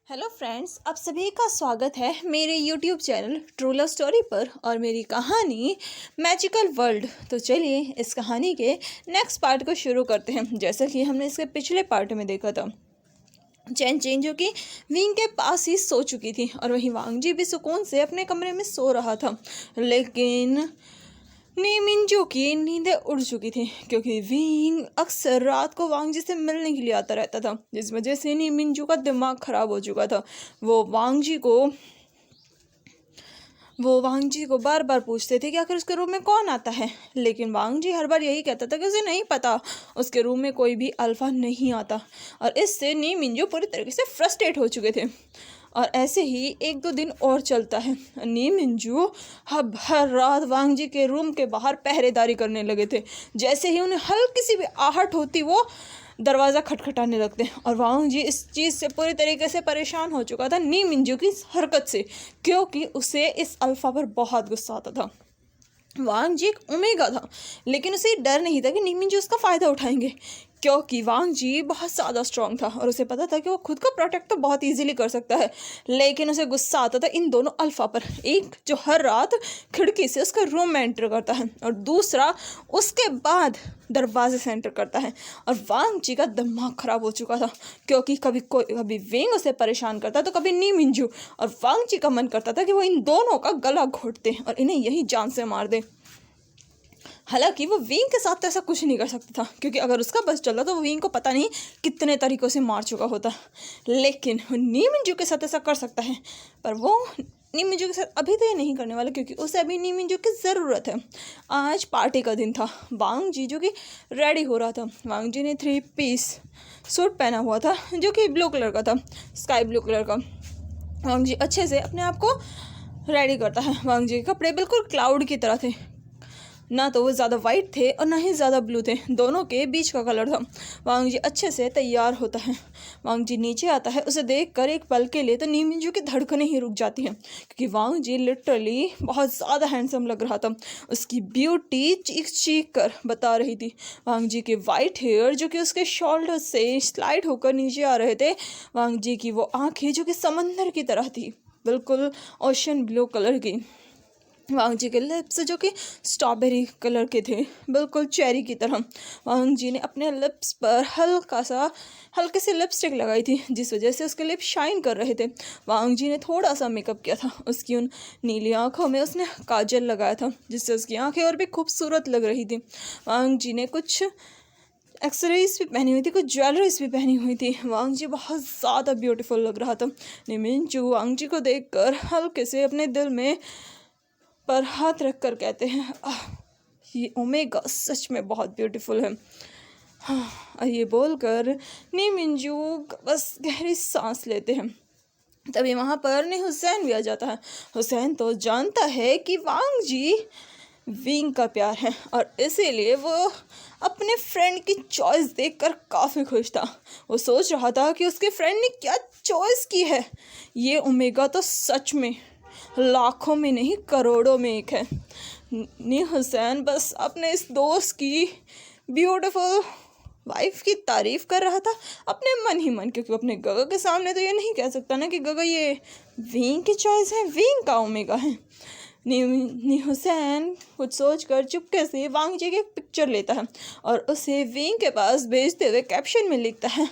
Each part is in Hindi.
हेलो फ्रेंड्स, आप सभी का स्वागत है मेरे YouTube channel true love story पर और मेरी कहानी मैजिकल वर्ल्ड। तो चलिए इस कहानी के नेक्स्ट पार्ट को शुरू करते हैं। जैसा कि हमने इसके पिछले पार्ट में देखा था, चैन चेन जो कि विंग के पास ही सो चुकी थी और वहीं वांगजी भी सुकून से अपने कमरे में सो रहा था। लेकिन नीमिंजू की नींदें उड़ चुकी थी क्योंकि विंग अक्सर रात को वांगजी से मिलने के लिए आता रहता था, जिस वजह से नीमिंजू का दिमाग खराब हो चुका था। वो वांगजी को बार बार पूछते थे कि आखिर उसके रूम में कौन आता है, लेकिन वांगजी हर बार यही कहता था कि उसे नहीं पता, उसके रूम में कोई भी अल्फा नहीं आता। और इससे नीमिंजू पूरी तरीके से फ्रस्ट्रेट हो चुके थे। और ऐसे ही एक दो दिन और चलता है। नीमिंजू अब हर रात वांगजी के रूम के बाहर पहरेदारी करने लगे थे। जैसे ही उन्हें हल्की सी भी आहट होती वो दरवाज़ा खटखटाने लगते और वांगजी इस चीज़ से पूरी तरीके से परेशान हो चुका था नीमिंजू की हरकत से, क्योंकि उसे इस अल्फा पर बहुत गुस्सा आता था। वांगजी एक ओमेगा था, लेकिन उसे डर नहीं था कि नीमिंजू उसका फ़ायदा उठाएंगे, क्योंकि वांगजी बहुत ज़्यादा स्ट्रांग था और उसे पता था कि वो खुद को प्रोटेक्ट तो बहुत इजीली कर सकता है। लेकिन उसे गुस्सा आता था इन दोनों अल्फा पर, एक जो हर रात खिड़की से उसके रूम में एंटर करता है और दूसरा उसके बाद दरवाजे से एंटर करता है। और वांगजी का दिमाग खराब हो चुका था क्योंकि कभी विंग उसे परेशान करता तो कभी नीमिंजू, और वांगजी का मन करता था कि वो इन दोनों का गला घोंटते और इन्हें यही जान से मार दे। हालांकि वो विंग के साथ तो ऐसा कुछ नहीं कर सकता था, क्योंकि अगर उसका बस चला तो वो विंग को पता नहीं कितने तरीक़ों से मार चुका होता। लेकिन वो नीमिंजू के साथ ऐसा कर सकता है, पर वो नीमिंजू के साथ अभी तो ये नहीं करने वाला, क्योंकि उसे अभी नीमिंजू की ज़रूरत है। आज पार्टी का दिन था। वांगजी जो कि रेडी हो रहा था। वांगजी ने 3 पीस सूट पहना हुआ था जो कि ब्लू कलर का था, स्काई ब्लू कलर का। वांगजी अच्छे से अपने आप को रेडी करता है। वांगजी के कपड़े बिल्कुल क्लाउड की तरह थे, ना तो वो ज़्यादा वाइट थे और ना ही ज़्यादा ब्लू थे, दोनों के बीच का कलर था। वांगजी अच्छे से तैयार होता है। वांगजी नीचे आता है। उसे देखकर एक पल के लिए तो नीमिंजू की धड़कनें ही रुक जाती हैं, क्योंकि वांगजी लिटरली बहुत ज़्यादा हैंडसम लग रहा था। उसकी ब्यूटी चीख चीख कर बता रही थी। वांगजी के वाइट हेयर जो कि उसके शोल्डर से स्लाइड होकर नीचे आ रहे थे। वांगजी की वो आँखें जो कि समंदर की तरह थी, बिल्कुल ओशन ब्लू कलर की। वांगजी के लिप्स जो कि स्ट्रॉबेरी कलर के थे, बिल्कुल चेरी की तरह। वांगजी ने अपने लिप्स पर हल्की सी लिपस्टिक लगाई थी, जिस वजह से उसके लिप्स शाइन कर रहे थे। वांगजी ने थोड़ा सा मेकअप किया था। उसकी उन नीली आँखों में उसने काजल लगाया था, जिससे उसकी आँखें और भी खूबसूरत लग रही थी। वांगजी ने कुछ एक्सेसरीज भी पहनी हुई थी, कुछ ज्वेलरीज भी पहनी हुई थी। वांगजी बहुत ज़्यादा ब्यूटीफुल लग रहा था। नीमिंजू वांगजी को देखकर हल्के से अपने दिल में पर हाथ रख कर कहते हैं, ये ओमेगा सच में बहुत ब्यूटीफुल है। हाँ, ये बोलकर नीमिंजू बस गहरी सांस लेते हैं। तभी वहाँ पर हुसैन भी आ जाता है। हुसैन तो जानता है कि वांगजी विंग का प्यार है और इसीलिए वो अपने फ्रेंड की चॉइस देखकर काफ़ी खुश था। वो सोच रहा था कि उसके फ्रेंड ने क्या चॉइस की है। ये ओमेगा तो सच में लाखों में नहीं करोड़ों में एक है। हुसैन बस अपने इस दोस्त की ब्यूटीफुल वाइफ की तारीफ कर रहा था अपने मन ही मन, क्योंकि अपने गगा के सामने तो ये नहीं कह सकता ना कि गगा ये विंग की चॉइस है, विंग का ओमेगा है। हुसैन कुछ सोचकर चुपके से वांगजी की पिक्चर लेता है और उसे विंग के पास भेजते हुए कैप्शन में लिखता है,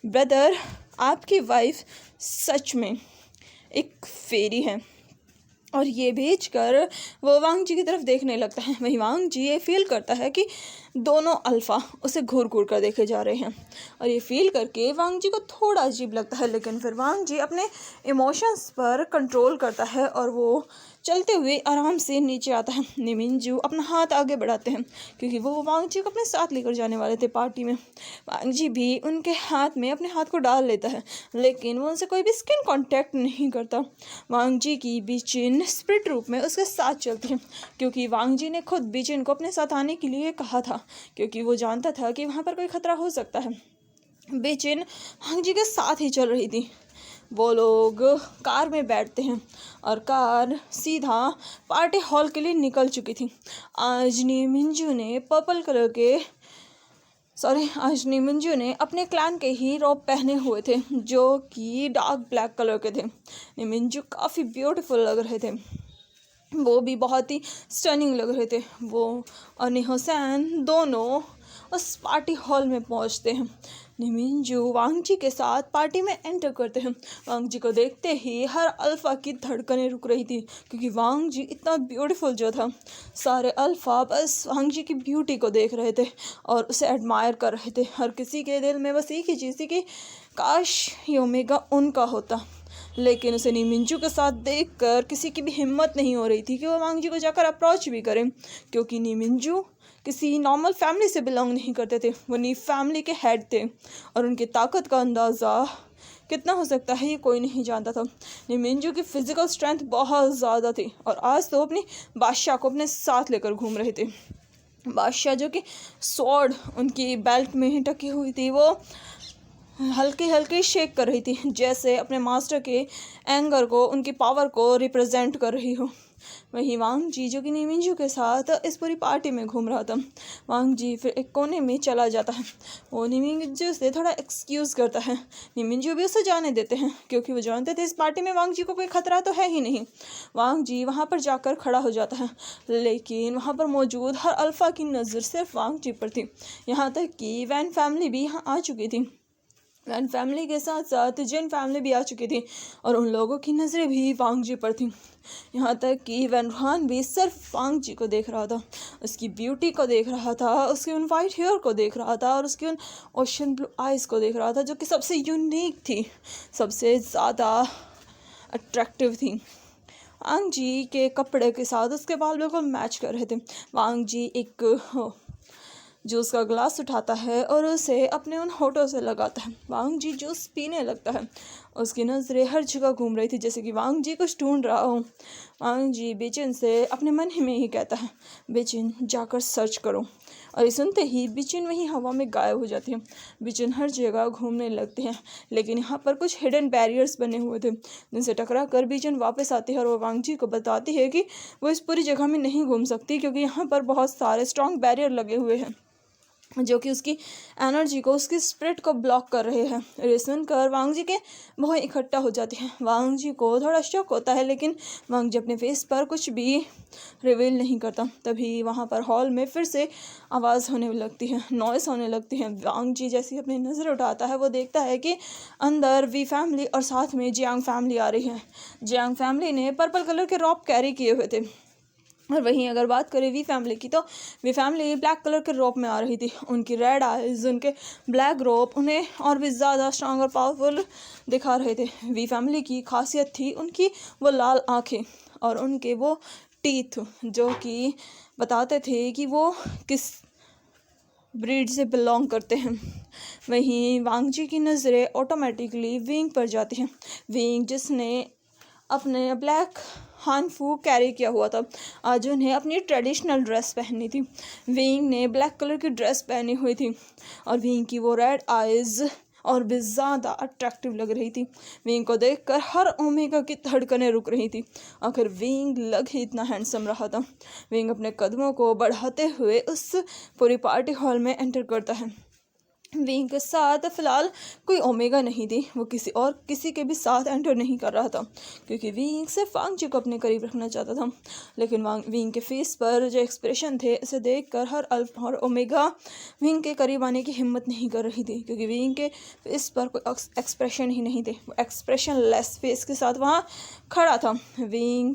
ब्रदर आपकी वाइफ सच में एक फेरी है। और ये भेजकर वो वांगजी की तरफ देखने लगता है। वहीं वांगजी ये फील करता है कि दोनों अल्फ़ा उसे घूर घूर कर देखे जा रहे हैं और ये फील करके वांगजी को थोड़ा अजीब लगता है। लेकिन फिर वांगजी अपने इमोशंस पर कंट्रोल करता है और वो चलते हुए आराम से नीचे आता है। नीमिंजू अपना हाथ आगे बढ़ाते हैं क्योंकि वो वांगजी को अपने साथ लेकर जाने वाले थे पार्टी में। वांगजी भी उनके हाथ में अपने हाथ को डाल लेता है, लेकिन वो उनसे कोई भी स्किन कांटेक्ट नहीं करता। वांगजी की बीचिन स्पिरिट रूप में उसके साथ चलती है, क्योंकि वांगजी ने खुद बीचिन को अपने साथ आने के लिए कहा था, क्योंकि वो जानता था कि वहाँ पर कोई खतरा हो सकता है। बीचिन वांगजी के साथ ही चल रही थी। वो लोग कार में बैठते हैं और कार सीधा पार्टी हॉल के लिए निकल चुकी थी। आज नीमिंजू ने पर्पल कलर के आज नीमिंजू ने अपने क्लैन के ही रोब पहने हुए थे जो कि डार्क ब्लैक कलर के थे। नीमिंजू काफ़ी ब्यूटीफुल लग रहे थे, वो भी बहुत ही स्टनिंग लग रहे थे। वो और निहोसैन दोनों उस पार्टी हॉल में पहुंचते हैं। निमिंजू वांग जी के साथ पार्टी में एंटर करते हैं। वांग जी को देखते ही हर अल्फ़ा की धड़कनें रुक रही थी, क्योंकि वांग जी इतना ब्यूटीफुल जो था। सारे अल्फ़ा बस वांग जी की ब्यूटी को देख रहे थे और उसे एडमायर कर रहे थे। हर किसी के दिल में बस एक ही चीज़ थी कि काश ये ओमेगा उनका होता। लेकिन उसे नीमिंजू के साथ देखकर किसी की भी हिम्मत नहीं हो रही थी कि वो वांग जी को जाकर अप्रोच भी करें, क्योंकि नीमिंजू किसी नॉर्मल फैमिली से बिलोंग नहीं करते थे। वो नी फैमिली के हेड थे और उनकी ताकत का अंदाज़ा कितना हो सकता है ये कोई नहीं जानता था। नीमिंजू की फिजिकल स्ट्रेंथ बहुत ज़्यादा थी और आज तो अपनी बादशाह को अपने साथ लेकर घूम रहे थे। बादशाह जो कि स्वॉर्ड उनकी बेल्ट में टकी हुई थी, वो हल्की हल्की शेक कर रही थी, जैसे अपने मास्टर के एंगर को, उनकी पावर को रिप्रेजेंट कर रही हो। वहीं वांग जी जो कि नीमिंजू के साथ इस पूरी पार्टी में घूम रहा था। वांग जी फिर एक कोने में चला जाता है। वो नीमिंजू से थोड़ा एक्सक्यूज़ करता है। नीमिंजू भी उसे जाने देते हैं, क्योंकि वो जानते थे इस पार्टी में वांग जी को कोई खतरा तो है ही नहीं। वांग जी वहाँ पर जाकर खड़ा हो जाता है, लेकिन वहाँ पर मौजूद हर अल्फ़ा की नज़र सिर्फ वांग जी पर थी। यहाँ तक कि वैन फैमिली भी यहाँ आ चुकी थी। वैन फैमिली के साथ साथ जिन फैमिली भी आ चुकी थी और उन लोगों की नज़रें भी वांग जी पर थी। यहाँ तक कि वैन रहान भी सिर्फ वांग जी को देख रहा था, उसकी ब्यूटी को देख रहा था, उसके उन वाइट हेयर को देख रहा था और उसके उन ओशन ब्लू आइज़ को देख रहा था, जो कि सबसे यूनिक थी, सबसे ज़्यादा अट्रैक्टिव थी। वांग जी के कपड़े के साथ उसके बाल बिल्कुल मैच कर रहे थे। वांग जी एक जूस का ग्लास उठाता है और उसे अपने उन होठों से लगाता है। वांग जी जूस पीने लगता है। उसकी नज़रें हर जगह घूम रही थी, जैसे कि वांग जी कुछ ढूंढ रहा हो। वांग जी बिचिन से अपने मन ही में ही कहता है, बिचिन जाकर सर्च करो। और ये सुनते ही बिचिन वहीं हवा में गायब हो जाती है। बिचिन हर जगह घूमने लगते हैं, लेकिन यहाँ पर कुछ हिडन बैरियर्स बने हुए थे, जिनसे टकरा कर बिचिन वापस आती है और वो वांग जी को बताती है कि वो इस पूरी जगह में नहीं घूम सकती, क्योंकि यहाँ पर बहुत सारे स्ट्रॉन्ग बैरियर लगे हुए हैं जो कि उसकी एनर्जी को, उसकी स्पिरिट को ब्लॉक कर रहे हैं। ये सुनकर वांग जी के बहुत इकट्ठा हो जाती है। वांग जी को थोड़ा शक होता है, लेकिन वांग जी अपने फेस पर कुछ भी रिवील नहीं करता। तभी वहाँ पर हॉल में फिर से आवाज़ होने लगती है, नॉइस होने लगती है। वांग जी जैसी अपनी नज़र उठाता है, वो देखता है कि अंदर वी फैमिली और साथ में जियांग फैमिली आ रही है। जियांग फैमिली ने पर्पल कलर के रॉब कैरी किए हुए थे। और वहीं अगर बात करें वी फैमिली की, तो वी फैमिली ब्लैक कलर के रोप में आ रही थी। उनकी रेड आइज, उनके ब्लैक रोप उन्हें और भी ज़्यादा स्ट्रांग और पावरफुल दिखा रहे थे। वी फैमिली की खासियत थी उनकी वो लाल आँखें और उनके वो टीथ, जो कि बताते थे कि वो किस ब्रीड से बिलोंग करते हैं। वहीं वांग जी की नज़रें ऑटोमेटिकली विंग पर जाती हैं। विंग जिसने अपने ब्लैक हानफू कैरी किया हुआ था, आज उन्हें अपनी ट्रेडिशनल ड्रेस पहनी थी। विंग ने ब्लैक कलर की ड्रेस पहनी हुई थी और विंग की वो रेड आइज़ और भी ज़्यादा अट्रैक्टिव लग रही थी। विंग को देखकर हर ओमेगा की धड़कनें रुक रही थी। आखिर विंग लग ही इतना हैंडसम रहा था। विंग अपने कदमों को बढ़ाते हुए उस पूरी पार्टी हॉल में एंटर करता है। विंग के साथ फ़िलहाल कोई ओमेगा नहीं थी, वो किसी के भी साथ एंटर नहीं कर रहा था, क्योंकि विंग सिर्फ वांग जी को अपने करीब रखना चाहता था। लेकिन विंग के फेस पर जो एक्सप्रेशन थे, उसे देखकर हर अल्फा और ओमेगा विंग के करीब आने की हिम्मत नहीं कर रही थी, क्योंकि विंग के फेस पर कोई एक्सप्रेशन ही नहीं थे। वो एक्सप्रेशन लेस फेस के साथ वहाँ खड़ा था। विंग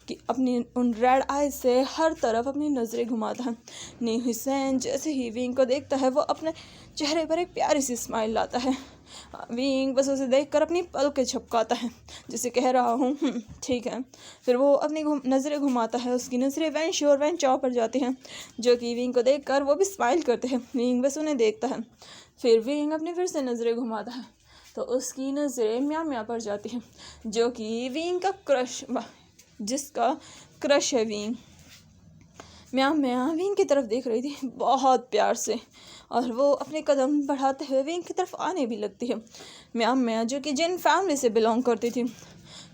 कि अपनी उन रेड आई से हर तरफ अपनी नज़रें घुमाता है। निहोसैन जैसे ही विंग को देखता है, वो अपने चेहरे पर एक प्यारी सी स्माइल लाता है। विंग बस उसे देखकर अपनी पलकें झपकाता है, जिसे कह रहा हूँ ठीक है। फिर वो अपनी नज़रें घुमाता है। उसकी नज़रें वैन शो और वैन चाओ पर जाती हैं, जो कि विंग को देखकर वो भी स्माइल करते हैं। विंग बस उन्हें देखता है। फिर विंग अपनी फिर से नज़रें घुमाता है, तो उसकी नज़रें म्या म्या पर जाती हैं, जो कि विंग का क्रश, जिसका क्रश है विंग। म्या म्या विंग की तरफ देख रही थी बहुत प्यार से, और वो अपने कदम बढ़ाते हुए विंग की तरफ आने भी लगती है। म्या म्या जो कि जिन फैमिली से बिलोंग करती थी,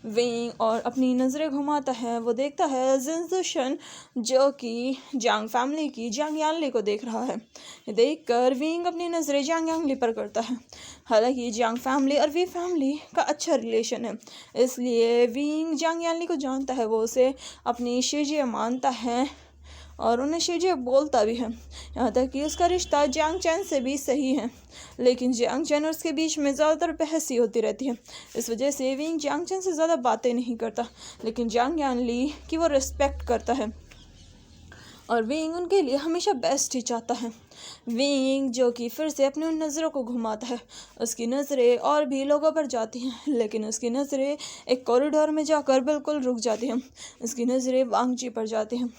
विंग और अपनी नज़रें घुमाता है। वो देखता है जिनजुशन जो कि जांग फैमिली की जांग यानली को देख रहा है। ये देखकर विंग अपनी नज़रें जांग यानली पर करता है। हालांकि जांग फैमिली और वी फैमिली का अच्छा रिलेशन है, इसलिए विंग जांग यानली को जानता है। वो उसे अपनी शीजिए मानता है और उन्हें शीजिए बोलता भी है। यहाँ तक कि उसका रिश्ता जियांग चैन से भी सही है, लेकिन जियांग चैन और उसके बीच में ज़्यादातर बहस ही होती रहती है। इस वजह से विंग जियांग चैन से ज़्यादा बातें नहीं करता, लेकिन जांग यानली की वो रिस्पेक्ट करता है और विंग उनके लिए हमेशा बेस्ट ही चाहता है। विंग जो कि फिर से अपनी उन नज़रों को घुमाता है। उसकी नज़रें और भी लोगों पर जाती हैं, लेकिन उसकी नज़रें एक कॉरिडोर में जाकर बिल्कुल रुक जाती हैं। उसकी नज़रें वांग जी पर जाती हैं।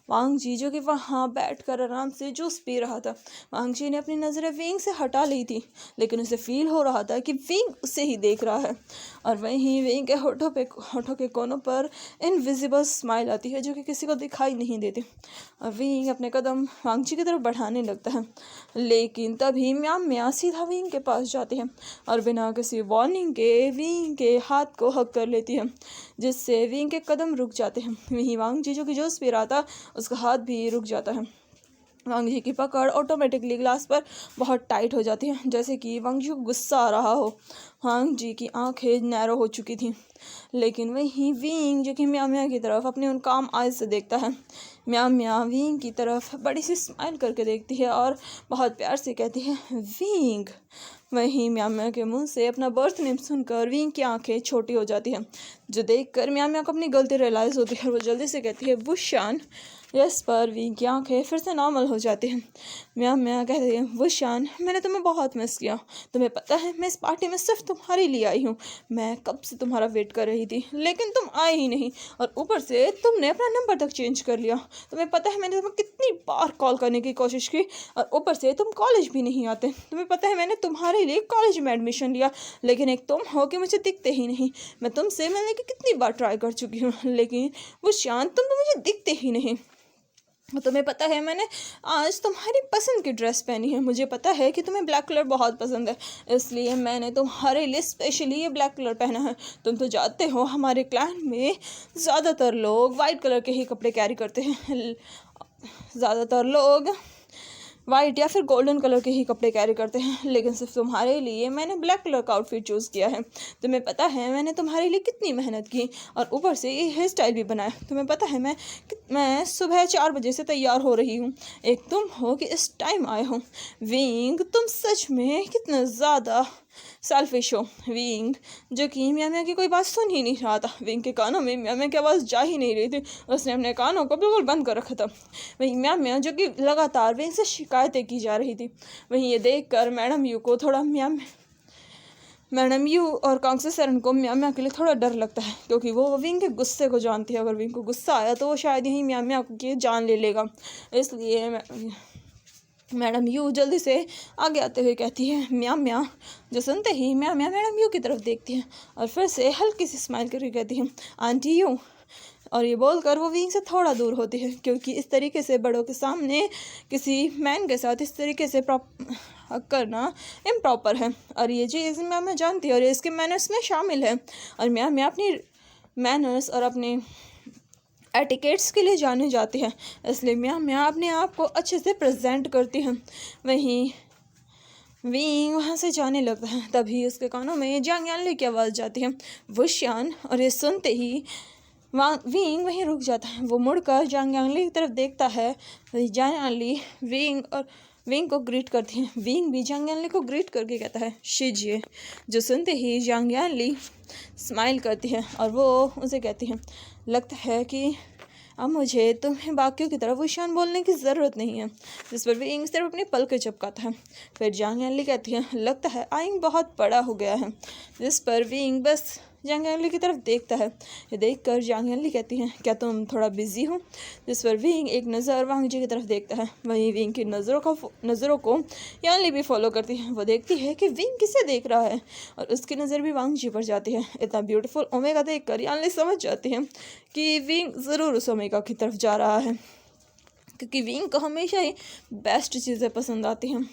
वांग जी जो कि वहाँ बैठकर आराम से जूस पी रहा था। वांग जी ने अपनी नज़रें विंग से हटा ली थी, लेकिन उसे फील हो रहा था कि विंग उसे ही देख रहा है। और वहीं विंग के होठों के कोनों पर इनविजिबल स्माइल आती है जो कि किसी को दिखाई नहीं देती। और विंग अपने कदम वांग जी की तरफ बढ़ाने लगता है, लेकिन तभी म्याम म्या सीधा विंग के पास जाती है और बिना किसी वार्निंग के विंग के हाथ को हक कर लेती है, जिससे विंग के कदम रुक जाते हैं। वहीं वांग जी जो कि जूस पी रहा था, उसका हाथ भी रुक जाता है। वांग जी की पकड़ ऑटोमेटिकली ग्लास पर बहुत टाइट हो जाती है, जैसे कि वांग जी को गुस्सा आ रहा हो। वांग जी की आंखें नैरो हो चुकी थी, लेकिन वहीं विंग जो कि म्या म्या की तरफ अपने उन काम आइज से देखता है। म्या म्या विंग की तरफ बड़ी सी स्माइल करके देखती है और बहुत प्यार से कहती है विंग। वहीं म्या म्या के मुंह से अपना बर्थ नेम सुनकर विंग की आंखें छोटी हो जाती हैं, जो देखकर म्या म्या को अपनी गलती रियलाइज़ होती है। वो जल्दी से कहती है वुशान। यस पर विंग की आंखें फिर से नॉर्मल हो जाती हैं। म्या म्या कहती है वुशान, मैंने तुम्हें बहुत मिस किया। तुम्हें पता है मैं इस पार्टी में सिर्फ तुम्हारे लिए आई हूँ। मैं कब से तुम्हारा वेट कर रही थी, लेकिन तुम आए ही नहीं, और ऊपर से तुमने अपना नंबर तक चेंज कर लिया। तुम्हें पता है मैंने तुम्हें कितनी बार कॉल करने की कोशिश की, और ऊपर से तुम कॉलेज भी नहीं आते। तुम्हें पता है मैंने तुम्हारे लिए कॉलेज में एडमिशन लिया, लेकिन एक तुम हो कि मुझे दिखते ही नहीं। मैं तुमसे मिलने की कितनी बार ट्राई कर चुकी हूँ, लेकिन वो शान तुम तो मुझे दिखते ही नहीं। तुम्हें पता है मैंने आज तुम्हारी पसंद की ड्रेस पहनी है। मुझे पता है कि तुम्हें ब्लैक कलर बहुत पसंद है, इसलिए मैंने तुम्हारे लिए स्पेशली ये ब्लैक कलर पहना है। तुम तो जानते हो हमारे क्लान में ज़्यादातर लोग वाइट कलर के ही कपड़े कैरी करते हैं। ज़्यादातर लोग वाइट या फिर गोल्डन कलर के ही कपड़े कैरी करते हैं, लेकिन सिर्फ तुम्हारे लिए मैंने ब्लैक कलर का आउटफिट चूज़ किया है। तुम्हें पता है मैंने तुम्हारे लिए कितनी मेहनत की, और ऊपर से ये हेयर स्टाइल भी बनाया। तुम्हें पता है मैं सुबह 4 बजे से तैयार हो रही हूँ, एक तुम हो कि इस टाइम आए हो। विंग तुम सच में कितना ज़्यादा सेल्फिश हो। विंग जो कि म्या म्या की कोई बात सुन ही नहीं रहा था। विंग के कानों में म्या म्या की आवाज़ जा ही नहीं रही थी, उसने अपने कानों को बिल्कुल बंद कर रखा था। वहीं म्या म्या जो कि लगातार विंग से शिकायतें की जा रही थी। वहीं ये देखकर मैडम यू को थोड़ा मैडम यू और कांग्से सरन को म्या म्या के लिए थोड़ा डर लगता है, क्योंकि वो विंग के गुस्से को जानती है। अगर विंग को गुस्सा आया तो वो शायद यही म्या म्या की जान ले लेगा। इसलिए मैडम यू जल्दी से आगे आते हुए कहती है म्या म्या। जो सुनते ही म्या म्या मैडम यू की तरफ देखती है और फिर से हल्की सी स्माइल करके कहती है आंटी यू। और ये बोलकर वो विंग से थोड़ा दूर होती है, क्योंकि इस तरीके से बड़ों के सामने किसी मैन के साथ इस तरीके से करना इम्प्रॉपर है, और ये चीज़ म्या म्या जानती है और इसके मैनर्स में शामिल है। और म्या म्या अपनी मैनर्स और अपने एटिकेट्स के लिए जाने जाती है, इसलिए म्या म्या अपने आप को अच्छे से प्रेजेंट करती है। वहीं विंग वहाँ से जाने लगता है, तभी उसके कानों में जांग यानली की आवाज़ जाती है वुशान। और ये सुनते ही विंग वहीं रुक जाता है। वो मुड़कर जांग यानली की तरफ देखता है। जांग यानली विंग को ग्रीट करती है। विंग भी जांग यानली को ग्रीट करके कहता है शीजिए। जो सुनते ही जांग यानली स्माइल करती है और वो उसे कहती है लगता है कि अब मुझे तुम्हें बाकियों की तरह वुशान बोलने की ज़रूरत नहीं है। जिस पर विंग सिर्फ अपनी पलकें चिपकाता है। फिर जांग यानली कहती है लगता है आइंग बहुत बड़ा हो गया है। जिस पर विंग बस जांग यानली की तरफ देखता है। ये देखकर जांग यानली कहती है क्या तुम थोड़ा बिजी हो। जिस पर विंग एक नज़र वांग जी की तरफ देखता है। वहीं विंग की नज़रों को यानली भी फॉलो करती है। वो देखती है कि विंग किसे देख रहा है और उसकी नज़र भी वांग जी पर जाती है। इतना ब्यूटीफुल ओमेगा देखकर यानली समझ जाती है कि विंग ज़रूर उस ओमेगा की तरफ जा रहा है, क्योंकि विंग को हमेशा ही बेस्ट चीज़ें पसंद आती हैं।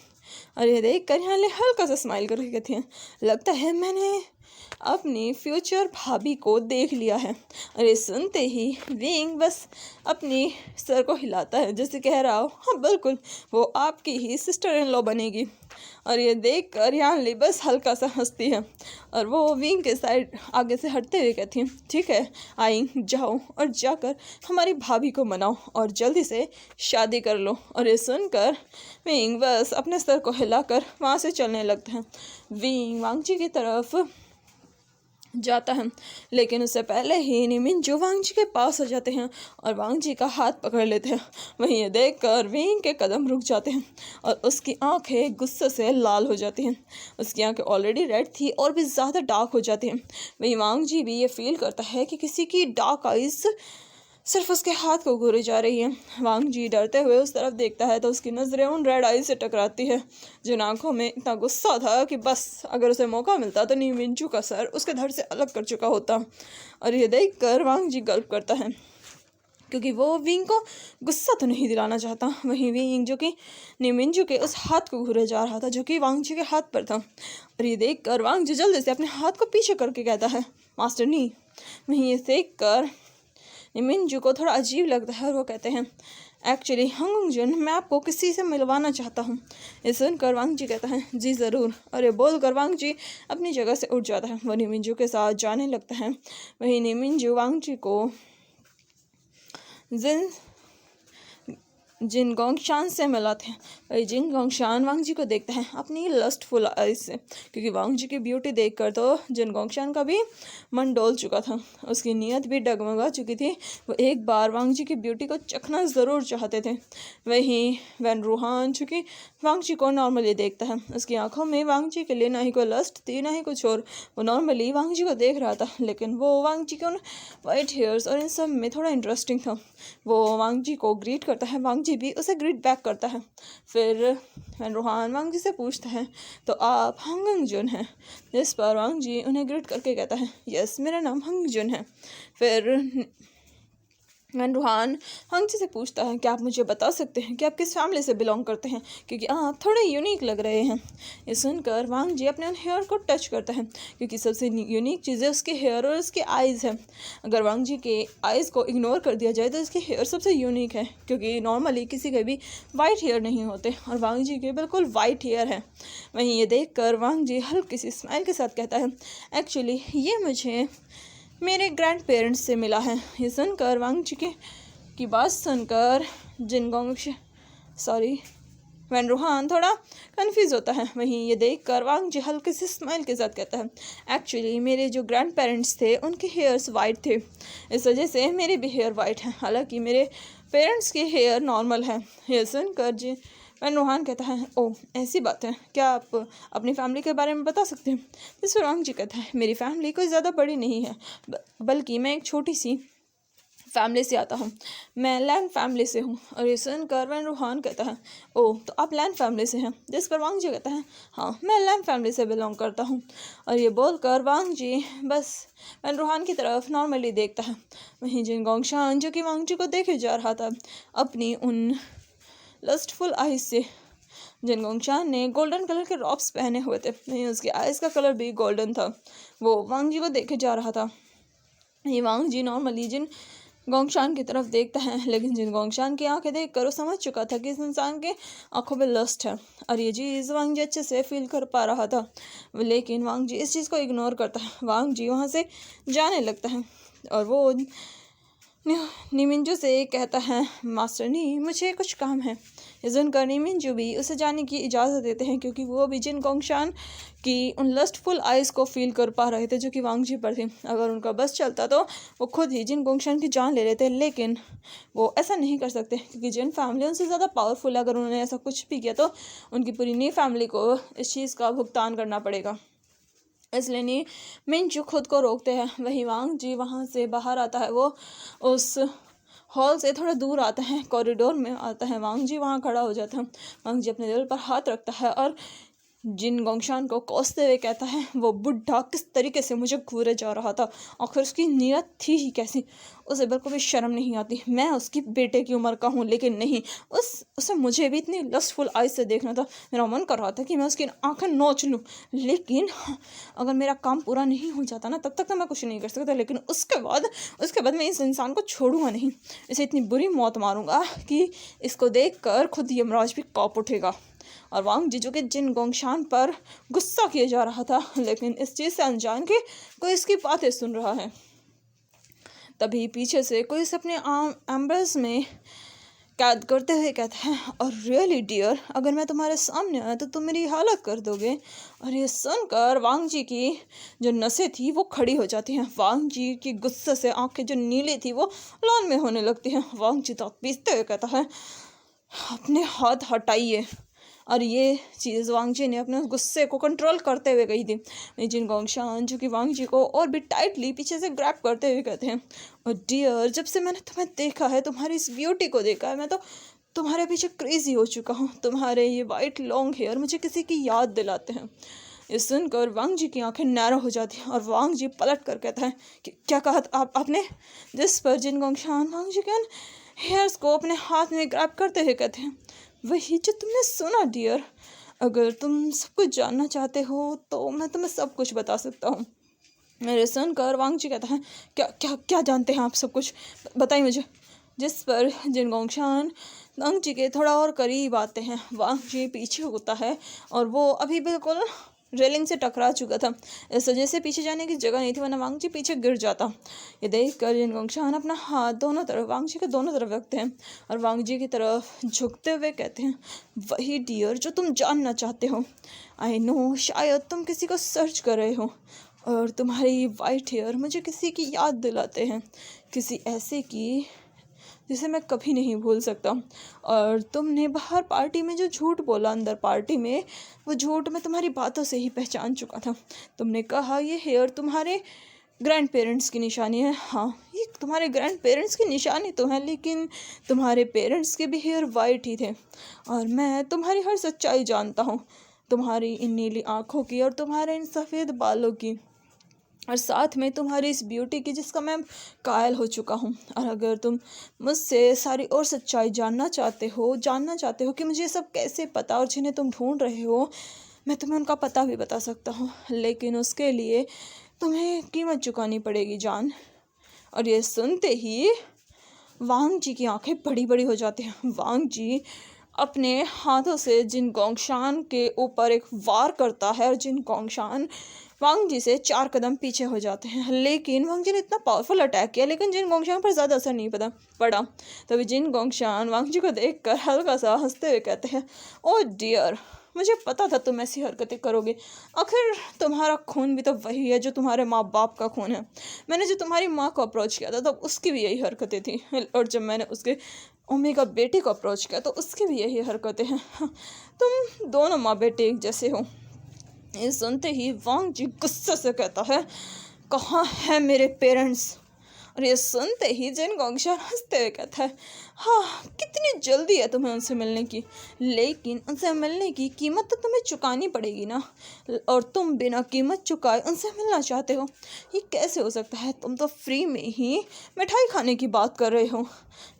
और ये देख कर यानली हल्का सा स्माइल करके कहती हैं लगता है मैंने अपनी फ्यूचर भाभी को देख लिया है। और ये सुनते ही विंग बस अपनी सर को हिलाता है जैसे कह रहा हो हाँ बिल्कुल वो आपकी ही सिस्टर इन लॉ बनेगी। और ये देखकर यानली बस हल्का सा हंसती है और वो विंग के साइड आगे से हटते हुए कहती हैं ठीक है आई जाओ और जाकर हमारी भाभी को मनाओ और जल्दी से शादी कर लो। और ये सुनकर विंग बस अपने सर को हिलाकर वहाँ से चलने लगता है। विंग वांगजी की तरफ जाता है लेकिन उससे पहले ही निमिंजू वांगजी के पास आ जाते हैं और वांगजी का हाथ पकड़ लेते हैं। वहीं ये देखकर विंग के कदम रुक जाते हैं और उसकी आंखें गुस्से से लाल हो जाती हैं। उसकी आंखें ऑलरेडी रेड थी और भी ज़्यादा डार्क हो जाती हैं। वहीं वांगजी भी ये फील करता है कि किसी की डार्क आइज सिर्फ उसके हाथ को घूरी जा रही है। वांगजी डरते हुए उस तरफ देखता है तो उसकी नज़रें उन रेड आई से टकराती है जिन आंखों में इतना गुस्सा था कि बस अगर उसे मौका मिलता तो नीमिंजू का सर उसके धड़ से अलग कर चुका होता। और ये देखकर वांगजी गल्प करता है क्योंकि वो विंग को गुस्सा तो नहीं दिलाना चाहता। वहीं विंग जो कि नीमिंजू के उस हाथ को घूरे जा रहा था जो कि वांगजी के हाथ पर था। और ये देखकर वांगजी जल्दी से अपने हाथ को पीछे करके कहता है मास्टर नी। वहीं ये देख कर निमिंजू को थोड़ा अजीब लगता है और वो कहते हैं एक्चुअली हंगजुन मैं आपको किसी से मिलवाना चाहता हूँ। ये सुनकर वांगजी कहता है जी ज़रूर। और ये बोलकर वांगजी अपनी जगह से उठ जाता है। वो निमिंजू के साथ जाने लगता है। वहीं निमिंजू वांगजी को जिन गोंगशान से मिला थे। वही जिन गोंगशान वांगजी को देखता है अपनी लस्टफुल आइज से क्योंकि वांगजी की ब्यूटी देखकर तो जिन गोंगशान का भी मन डोल चुका था। उसकी नीयत भी डगमगा चुकी थी। वो एक बार वांगजी की ब्यूटी को चखना ज़रूर चाहते थे। वहीं वैन रूहान चूँकि वांगजी को नॉर्मली देखता है उसकी आंखों में वांगजी के लिए ना ही कोई लस्ट थी ना ही कुछ और। वो नॉर्मली वांगजी को देख रहा था लेकिन वो वांगजी के उन वाइट हेयर्स और इन सब में थोड़ा इंटरेस्टिंग था। वो वांगजी को ग्रीट करता है वांगजी भी उसे ग्रीट बैक करता है। फिर वैन रूहान वांगजी से पूछता है तो आप हंगजुन हैं। जिस पर वांगजी उन्हें ग्रीट करके कहता है यस मेरा नाम हंगजुन है। फिर वैन रूहान वांगजी से पूछता है कि आप मुझे बता सकते हैं कि आप किस फैमिली से बिलोंग करते हैं क्योंकि आप थोड़े यूनिक लग रहे हैं। ये सुनकर वांगजी अपने उन हेयर को टच करता है क्योंकि सबसे यूनिक चीज़ें उसके हेयर और उसके आइज़ हैं। अगर वांगजी के आइज़ को इग्नोर कर दिया जाए तो उसके हेयर सबसे यूनिक है क्योंकि नॉर्मली किसी के भी वाइट हेयर नहीं होते और वांगजी के बिल्कुल वाइट हेयर है। वहीं ये देख कर वांगजी हल्की सी स्माइल के साथ कहता है एक्चुअली ये मुझे मेरे ग्रैंड पेरेंट्स से मिला है। ये सुनकर वांगजी की बात सुनकर वैन रूहान थोड़ा कंफ्यूज होता है। वहीं ये देखकर वांगजी हल्के से स्माइल के साथ कहता है एक्चुअली मेरे जो ग्रैंड पेरेंट्स थे उनके हेयर्स वाइट थे इस वजह से मेरे भी हेयर वाइट हैं हालांकि मेरे पेरेंट्स के हेयर नॉर्मल हैं। ये सुनकर वैन रूहान कहता है ओह ऐसी बात है क्या आप अपनी फैमिली के बारे में बता सकते हैं। जिस पर वांगजी कहता है मेरी फैमिली कोई ज़्यादा बड़ी नहीं है बल्कि मैं एक छोटी सी फैमिली से आता हूँ। मैं लैंड फैमिली से हूँ। और ये सुनकर वैन रूहान कहता है ओह तो आप लैंड फैमिली से हैं। जिस पर वांगजी कहता है हाँ मैं लैंड फैमिली से बिलोंग करता हूँ। और ये बोलकर वांगजी बस वैन रूहान की तरफ नॉर्मली देखता है। वहीं जिन गोंगशान जो कि वांगजी को देखे जा रहा था अपनी उन लस्टफुल आइज से जिन गोंगशान ने गोल्डन कलर के रॉब्स पहने हुए थे वहीं उसकी आइज़ का कलर भी गोल्डन था। वो वांगजी को देखे जा रहा था। ये वांगजी नॉर्मली जिन गोंगशान की तरफ देखता है लेकिन जिन गोंगशान की आंखें देखकर वो समझ चुका था कि इस इंसान के आंखों में लस्ट है और ये चीज़ वांगजी अच्छे से फील कर पा रहा था। लेकिन वांगजी इस चीज़ को इग्नोर करता है। वांगजी वहाँ से जाने लगता है और वो निमिंजू से कहता है मास्टर नी मुझे कुछ काम है। ये सुनकर निमिंजू भी उसे जाने की इजाज़त देते हैं क्योंकि वो भी जिन गोंगशान की उन लस्टफुल आइज़ को फील कर पा रहे थे जो कि वांगजी पर थी। अगर उनका बस चलता तो वो खुद ही जिन गोंगशान की जान ले लेते लेकिन वो ऐसा नहीं कर सकते क्योंकि जिन फैमिली उनसे ज़्यादा पावरफुल है। अगर उन्होंने ऐसा कुछ भी किया तो उनकी पूरी नई फैमिली को इस चीज़ का भुगतान करना पड़ेगा। इसलिए निमिंजू खुद को रोकते हैं। वहीं वांगजी वहाँ से बाहर आता है। वो उस हॉल से थोड़ा दूर आता है कॉरिडोर में आता है। वांगजी वहाँ खड़ा हो जाता है। वांगजी अपने दिल पर हाथ रखता है और जिन गोंगशान को कोसते हुए कहता है, वो बुढ़ा किस तरीके से मुझे घूरे जा रहा था, आखिर उसकी नीयत थी ही कैसी, उसे बिल्कुल भी शर्म नहीं आती। मैं उसकी बेटे की उम्र का हूँ, लेकिन नहीं, उसे मुझे भी इतनी लस्टफुल आइज से देखना था। मेरा मन कर रहा था कि मैं उसकी आंखें नोच लूँ, लेकिन अगर मेरा काम पूरा नहीं हो जाता ना, तब तक तो मैं कुछ नहीं कर सकता। लेकिन उसके बाद मैं इस इंसान को छोड़ूंगा नहीं, इसे इतनी बुरी मौत मारूंगा कि इसको देख कर खुद यमराज भी कौप उठेगा। और वांग जी जो कि जिन गोंगशान पर गुस्सा किया जा रहा था, लेकिन इस चीज़ से अनजान के कोई इसकी बातें सुन रहा है। तभी पीछे से कोई इसे अपने एम्ब्रेस में कैद करते हुए कहता है, और रियली डियर, अगर मैं तुम्हारे सामने आया तो तुम मेरी हालत कर दोगे। और ये सुनकर वांग जी की जो नसें थी वो खड़ी हो जाती हैं। वांग जी की गुस्से से आंखें जो नीली थी वो लाल में होने लगती हैं। वांग जी दांत पीसते हुए कहता है, अपने हाथ हटाइए। और ये चीज़ वांग जी ने अपने गुस्से को कंट्रोल करते हुए कही थी। जिन गोंगशान जो कि वांग जी को और भी टाइटली पीछे से ग्रैब करते हुए कहते हैं, और डियर, जब से मैंने तुम्हें देखा है, तुम्हारी इस ब्यूटी को देखा है, मैं तो तुम्हारे पीछे क्रेजी हो चुका हूँ। तुम्हारे ये वाइट लॉन्ग हेयर मुझे किसी की याद दिलाते हैं। ये सुनकर वांग जी की आंखें नैरो हो जाती हैं और वांग जी पलट कर कहता है कि क्या कहा आपने। जिस पर जिन गोंगशान वांग जी के हेयर्स को अपने हाथ में ग्रैब करते हुए कहते हैं, वही जो तुमने सुना डियर, अगर तुम सब कुछ जानना चाहते हो तो मैं तुम्हें सब कुछ बता सकता हूँ। मेरे सुनकर वांग जी कहता है, क्या क्या क्या जानते हैं आप सब कुछ, बताइए मुझे। जिस पर जिन गोंगशान वांग जी के थोड़ा और करीब आते हैं। वांग जी पीछे होता है और वो अभी बिल्कुल रेलिंग से टकरा चुका था, इस वजह से पीछे जाने की जगह नहीं थी, वरना वांग जी पीछे गिर जाता। ये देख कर जिन गोंगशान अपना हाथ दोनों तरफ वांग जी के दोनों तरफ रखते हैं और वांग जी की तरफ झुकते हुए कहते हैं, वही डियर जो तुम जानना चाहते हो। आई नो, शायद तुम किसी को सर्च कर रहे हो और तुम्हारी वाइट हेयर मुझे किसी की याद दिलाते हैं, किसी ऐसे की जिसे मैं कभी नहीं भूल सकता। और तुमने बाहर पार्टी में जो झूठ बोला अंदर पार्टी में, वो झूठ मैं तुम्हारी बातों से ही पहचान चुका था। तुमने कहा ये हेयर तुम्हारे ग्रैंड पेरेंट्स की निशानी है। हाँ, ये तुम्हारे ग्रैंड पेरेंट्स की निशानी तो है, लेकिन तुम्हारे पेरेंट्स के भी हेयर वाइट ही थे। और मैं तुम्हारी हर सच्चाई जानता हूँ, तुम्हारी इन नीली आँखों की और तुम्हारे इन सफ़ेद बालों की, और साथ में तुम्हारी इस ब्यूटी की जिसका मैं कायल हो चुका हूँ। और अगर तुम मुझसे सारी और सच्चाई जानना चाहते हो कि मुझे सब कैसे पता, और जिन्हें तुम ढूंढ रहे हो मैं तुम्हें उनका पता भी बता सकता हूँ, लेकिन उसके लिए तुम्हें कीमत चुकानी पड़ेगी जान। और ये सुनते ही वांग जी की आंखें बड़ी बड़ी हो जाती हैं। वांग जी अपने हाथों से जिन गोंगशान के ऊपर एक वार करता है और जिन गोंगशान वांग जी से 4 कदम पीछे हो जाते हैं। लेकिन वांग जी ने इतना पावरफुल अटैक किया, लेकिन जिन गोंगशान पर ज़्यादा असर नहीं पड़ा। तभी जिन गोंगशान वांग जी को देखकर हल्का सा हंसते हुए कहते हैं, ओ डियर, मुझे पता था तुम ऐसी हरकतें करोगे। आखिर तुम्हारा खून भी तो वही है जो तुम्हारे माँ बाप का खून है। मैंने जो तुम्हारी माँ को अप्रोच किया था तब उसकी भी यही हरकतें थी, और जब मैंने उसके ओमेगा बेटे को अप्रोच किया तो उसकी भी यही हरकतें हैं। तुम दोनों माँ बेटे एक जैसे हो। ये सुनते ही वांग जी गुस्से से कहता है, कहाँ है मेरे पेरेंट्स। और ये सुनते ही जिन गोंगशान हंसते हुए कहता है, हाँ, कितनी जल्दी है तुम्हें उनसे मिलने की, लेकिन उनसे मिलने की कीमत तो तुम्हें चुकानी पड़ेगी ना, और तुम बिना कीमत चुकाए उनसे मिलना चाहते हो। ये कैसे हो सकता है, तुम तो फ्री में ही मिठाई खाने की बात कर रहे हो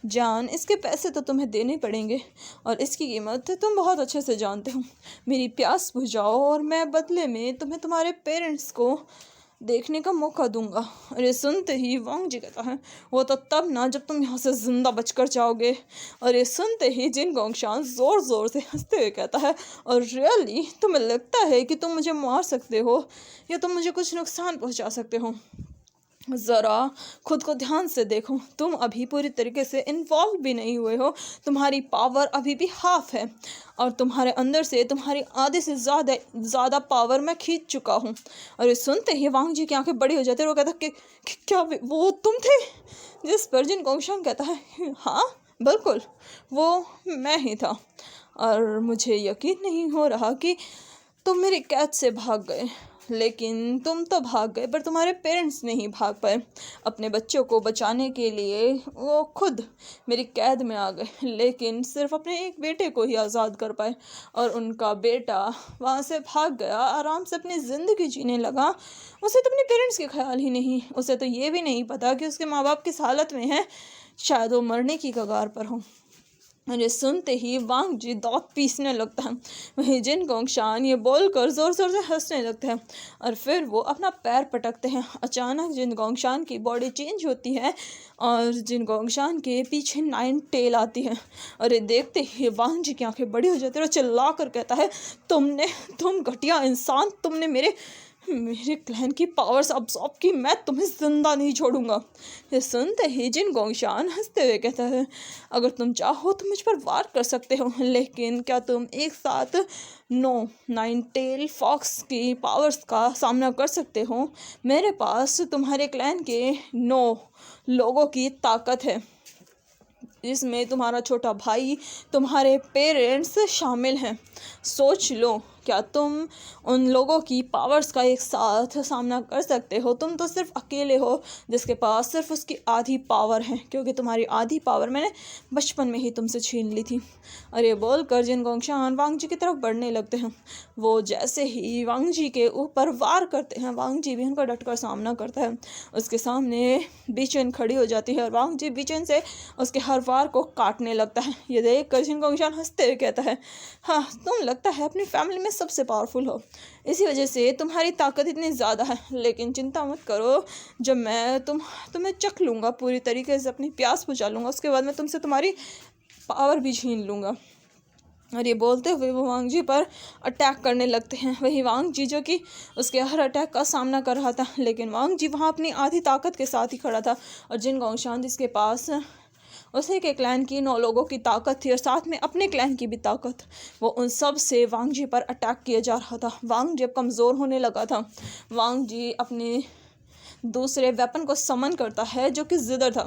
जान। इसके पैसे तो तुम्हें देने पड़ेंगे और इसकी कीमत तुम बहुत अच्छे से जानते हो। मेरी प्यास बुझाओ और मैं बदले में तुम्हें तुम्हारे पेरेंट्स को देखने का मौका दूंगा। और ये सुनते ही वांग जी कहता है, वो तो तब ना जब तुम यहाँ से जिंदा बचकर जाओगे। और ये सुनते ही जिन गोंगशान जोर जोर से हंसते हुए कहता है, और रियली तुम्हें लगता है कि तुम मुझे मार सकते हो या तुम मुझे कुछ नुकसान पहुँचा सकते हो। ज़रा खुद को ध्यान से देखो, तुम अभी पूरी तरीके से इन्वॉल्व भी नहीं हुए हो, तुम्हारी पावर अभी भी हाफ है और तुम्हारे अंदर से तुम्हारी आधे से ज़्यादा पावर मैं खींच चुका हूँ। और ये सुनते ही वांग जी की आंखें बड़ी हो जाती है और वो कहता कि क्या वो तुम थे। जिस पर जिन गोंगशान कहता है, हाँ बिल्कुल, वो मैं ही था और मुझे यकीन नहीं हो रहा कि तुम मेरी कैद से भाग गए। लेकिन तुम तो भाग गए, पर तुम्हारे पेरेंट्स नहीं भाग पाए। अपने बच्चों को बचाने के लिए वो खुद मेरी कैद में आ गए, लेकिन सिर्फ अपने एक बेटे को ही आज़ाद कर पाए। और उनका बेटा वहाँ से भाग गया, आराम से अपनी ज़िंदगी जीने लगा। उसे तो अपने पेरेंट्स के ख्याल ही नहीं, उसे तो ये भी नहीं पता कि उसके माँ बाप किस हालत में हैं, शायद वो मरने की कगार पर हो। और ये सुनते ही वांग जी दांत पीसने लगता है। वहीं जिन गोंगशान ये बोलकर ज़ोर ज़ोर से हंसने लगते हैं और फिर वो अपना पैर पटकते हैं। अचानक जिन गोंगशान की बॉडी चेंज होती है और जिन गोंगशान के पीछे 9 टेल आती है। और ये देखते ही वांग जी की आंखें बड़ी हो जाती है और चिल्ला कर कहता है, तुम घटिया इंसान, तुमने मेरे क्लैन की पावर्स अब्सॉर्ब की, मैं तुम्हें जिंदा नहीं छोड़ूंगा। ये सुनते ही जिन गोंगशान हंसते हुए कहता है, अगर तुम चाहो तो मुझ पर वार कर सकते हो, लेकिन क्या तुम एक साथ 9 टेल फॉक्स की पावर्स का सामना कर सकते हो? मेरे पास तुम्हारे क्लैन के 9 लोगों की ताकत है, जिसमें तुम्हारा छोटा भाई, तुम्हारे पेरेंट्स शामिल हैं। सोच लो, क्या तुम उन लोगों की पावर्स का एक साथ सामना कर सकते हो? तुम तो सिर्फ अकेले हो जिसके पास सिर्फ उसकी आधी पावर है, क्योंकि तुम्हारी आधी पावर मैंने बचपन में ही तुमसे छीन ली थी। और ये बोलकर जिन गोंगशान वांग जी की तरफ बढ़ने लगते हैं। वो जैसे ही वांग जी के ऊपर वार करते हैं, वांग जी भी उनका डटकर सामना करता है। उसके सामने बीचेन खड़ी हो जाती है और वांग जी बीचेन से उसके हर वार को काटने लगता है। ये देख कर जिन गोंगशान हंसते हुए कहता है, हाँ, तुम लगता है अपनी फैमिली में सबसे पावरफुल हो, इसी वजह से तुम्हारी ताकत इतनी ज़्यादा है। लेकिन चिंता मत करो, जब मैं तुम्हें चख लूँगा, पूरी तरीके से अपनी प्यास बुझा लूँगा, उसके बाद मैं तुमसे तुम्हारी पावर भी छीन लूँगा। और ये बोलते हुए वो वांग जी पर अटैक करने लगते हैं। वही वांग जी जो कि उसके हर अटैक का सामना कर रहा था, लेकिन वांग जी वहाँ अपनी आधी ताकत के साथ ही खड़ा था। और जिन गोंगशान जिसके पास उसी के क्लैन की 9 लोगों की ताकत थी और साथ में अपने क्लैन की भी ताकत, वो उन सब से वांग जी पर अटैक किया जा रहा था। वांग जी अब कमज़ोर होने लगा था। वांग जी अपने दूसरे वेपन को समन करता है जो कि जिदर था।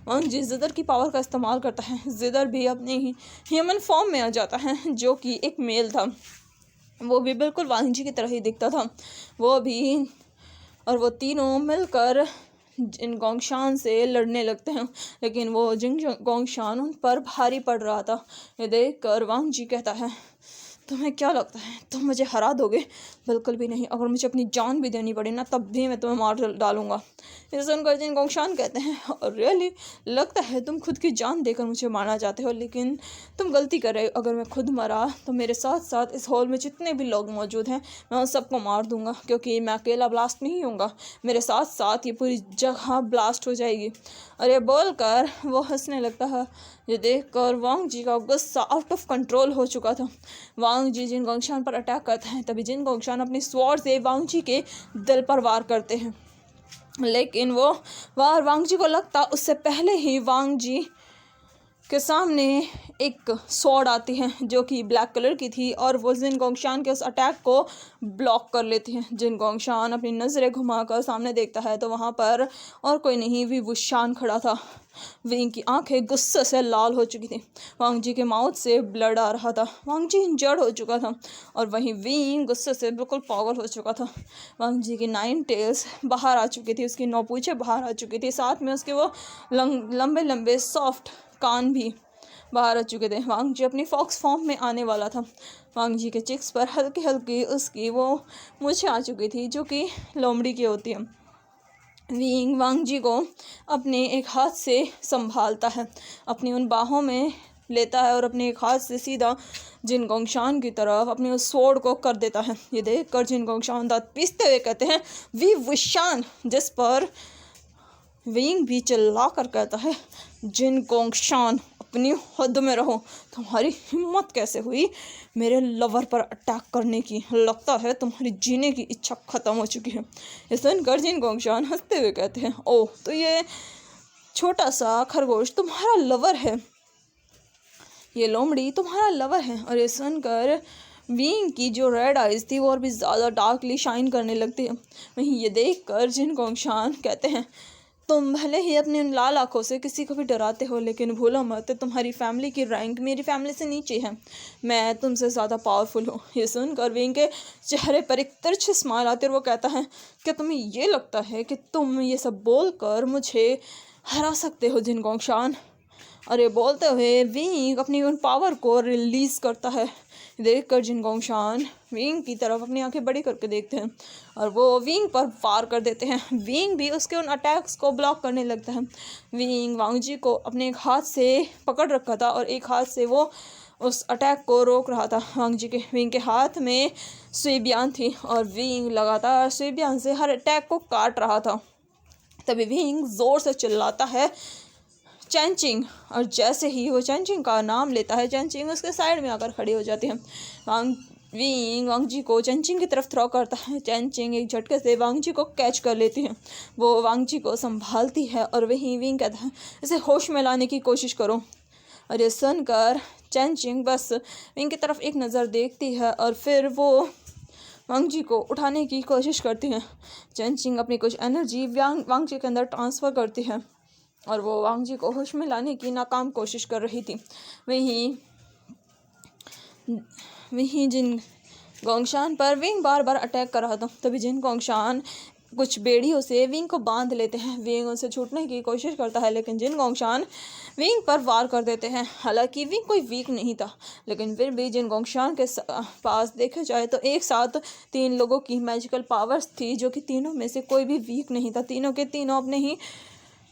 वांग जी जिदर की पावर का इस्तेमाल करता है। जिदर भी अपने ही ह्यूमन फॉर्म में आ जाता है, जो कि एक मेल था। वो भी बिल्कुल वांग जी की तरह ही दिखता था। वो भी और वो तीनों मिलकर जिन गोंगशान से लड़ने लगते हैं, लेकिन वो जिन गोंगशान उन पर भारी पड़ रहा था। ये देख कर वांग जी कहता है, तुम्हें क्या लगता है तुम मुझे हरा दोगे? बिल्कुल भी नहीं, अगर मुझे अपनी जान भी देनी पड़ी ना, तब भी मैं तुम्हें मार डालूंगा। इसे सुनकर जिन गोंगशान कहते हैं, और रियली लगता है तुम खुद की जान देकर मुझे मारना चाहते हो, लेकिन तुम गलती कर रहे हो। अगर मैं खुद मरा तो मेरे साथ साथ इस हॉल में जितने भी लोग मौजूद हैं, मैं उन सबको मार दूंगा, क्योंकि मैं अकेला ब्लास्ट नहीं होऊंगा, मेरे साथ साथ ये पूरी जगह ब्लास्ट हो जाएगी। और ये बोल कर वो हंसने लगता है। ये देख कर वांग जी का गुस्सा आउट ऑफ कंट्रोल हो चुका था। वांग जी जिन गोंगशान पर अटैक करते हैं, तभी जिन गोंगशान अपनी स्वॉर्ड से वांग जी के दिल पर वार करते हैं, लेकिन वो वार वांग जी को लगता उससे पहले ही वांग जी के सामने एक स्वॉर्ड आती है जो कि ब्लैक कलर की थी, और वो जिन गोंगशान के उस अटैक को ब्लॉक कर लेती है। जिन गोंगशान अपनी नज़रें घुमाकर सामने देखता है तो वहाँ पर और कोई नहीं, वी वुशान खड़ा था। विंग की आंखें गुस्से से लाल हो चुकी थी। वांग जी के माउथ से ब्लड आ रहा था। वांग जी इंजर्ड हो चुका था और वहीं विंग गुस्से से बिल्कुल पागल हो चुका था। वांग जी की 9 टेल्स बाहर आ चुकी थी, उसकी 9 पूंछें बाहर आ चुकी थी, साथ में उसके वो लंबे लंबे सॉफ्ट कान भी बाहर आ चुके थे। वांग जी अपनी फॉक्स फॉर्म में आने वाला था। वांग जी के चिक्स पर हल्की हल्की उसकी वो मूछें आ चुकी थी जो कि लोमड़ी की होती है। विंग वांग जी को अपने एक हाथ से संभालता है, अपनी उन बाहों में लेता है और अपने एक हाथ से सीधा जिन गोंगशान की तरफ अपनी उस स्वॉर्ड को कर देता है। ये देख कर जिन गोंगशान दांत पीसते हुए कहते हैं, वी वुशान, जिस पर विंग भी चिल्ला कर कहता है, जिन गोंगशान अपनी हद में रहो, तुम्हारी हिम्मत कैसे हुई मेरे लवर पर अटैक करने की? लगता है तुम्हारी जीने की इच्छा खत्म हो चुकी है। ये सुनकर जिन गोंगशान हंसते हुए कहते हैं, ओह, तो ये छोटा सा खरगोश तुम्हारा लवर है, ये लोमड़ी तुम्हारा लवर है। और ये सुनकर विंग की जो रेड आइज थी वो और भी ज़्यादा डार्कली शाइन करने लगती है। वहीं ये देख कर जिन गोंगशान कहते हैं, तुम भले ही अपनी उन लाल आंखों से किसी को भी डराते हो, लेकिन भूलो मत तुम्हारी फैमिली की रैंक मेरी फैमिली से नीचे है। मैं तुमसे ज़्यादा पावरफुल हूँ। ये सुनकर विंग के चेहरे पर एक तिरछी स्माइल आती है और वो कहता है, क्या तुम्हें ये लगता है कि तुम ये सब बोलकर मुझे हरा सकते हो जिन गोंगशान? और ये बोलते हुए विंग अपनी उन पावर को रिलीज़ करता है। देखकर जिन गोंगशान विंग की तरफ अपनी आंखें बड़ी करके देखते हैं और वो विंग पर वार कर देते हैं। विंग भी उसके उन अटैक्स को ब्लॉक करने लगता है। विंग वांग जी को अपने एक हाथ से पकड़ रखा था और एक हाथ से वो उस अटैक को रोक रहा था। विंग के हाथ में स्वीबियान थी और विंग लगातार स्वीबियान से हर अटैक को काट रहा था। तभी विंग ज़ोर से चिल्लाता है, चैनचिंग, और जैसे ही वो चैनचिंग का नाम लेता है, चैनचिंग उसके साइड में आकर खड़ी हो जाती है। विंग वांग जी को चैनचिंग की तरफ थ्रो करता है। चैनचिंग एक झटके से वांग जी को कैच कर लेती है। वो वांग जी को संभालती है और वहीं विंग कहता है, इसे होश में लाने की कोशिश करो। और ये सुनकर चैनचिंग बस विंग की तरफ एक नज़र देखती है और फिर वो वांग जी को उठाने की कोशिश करती है। चैनचिंग अपनी कुछ एनर्जी वांग जी के अंदर ट्रांसफ़र करती है और वो वांग जी को होश में लाने की नाकाम कोशिश कर रही थी। वहीं जिन गोंगशान पर विंग बार बार अटैक कर रहा था। तभी जिन गोंगशान कुछ बेड़ियों से विंग को बांध लेते हैं। विंग उनसे छूटने की कोशिश करता है, लेकिन जिन गोंगशान विंग पर वार कर देते हैं। हालांकि विंग कोई वीक नहीं था, लेकिन फिर भी जिन गोंगशान के पास देखा जाए तो एक साथ 3 लोगों की मैजिकल पावर्स थी, जो कि तीनों में से कोई भी वीक नहीं था। तीनों के तीनों अपने ही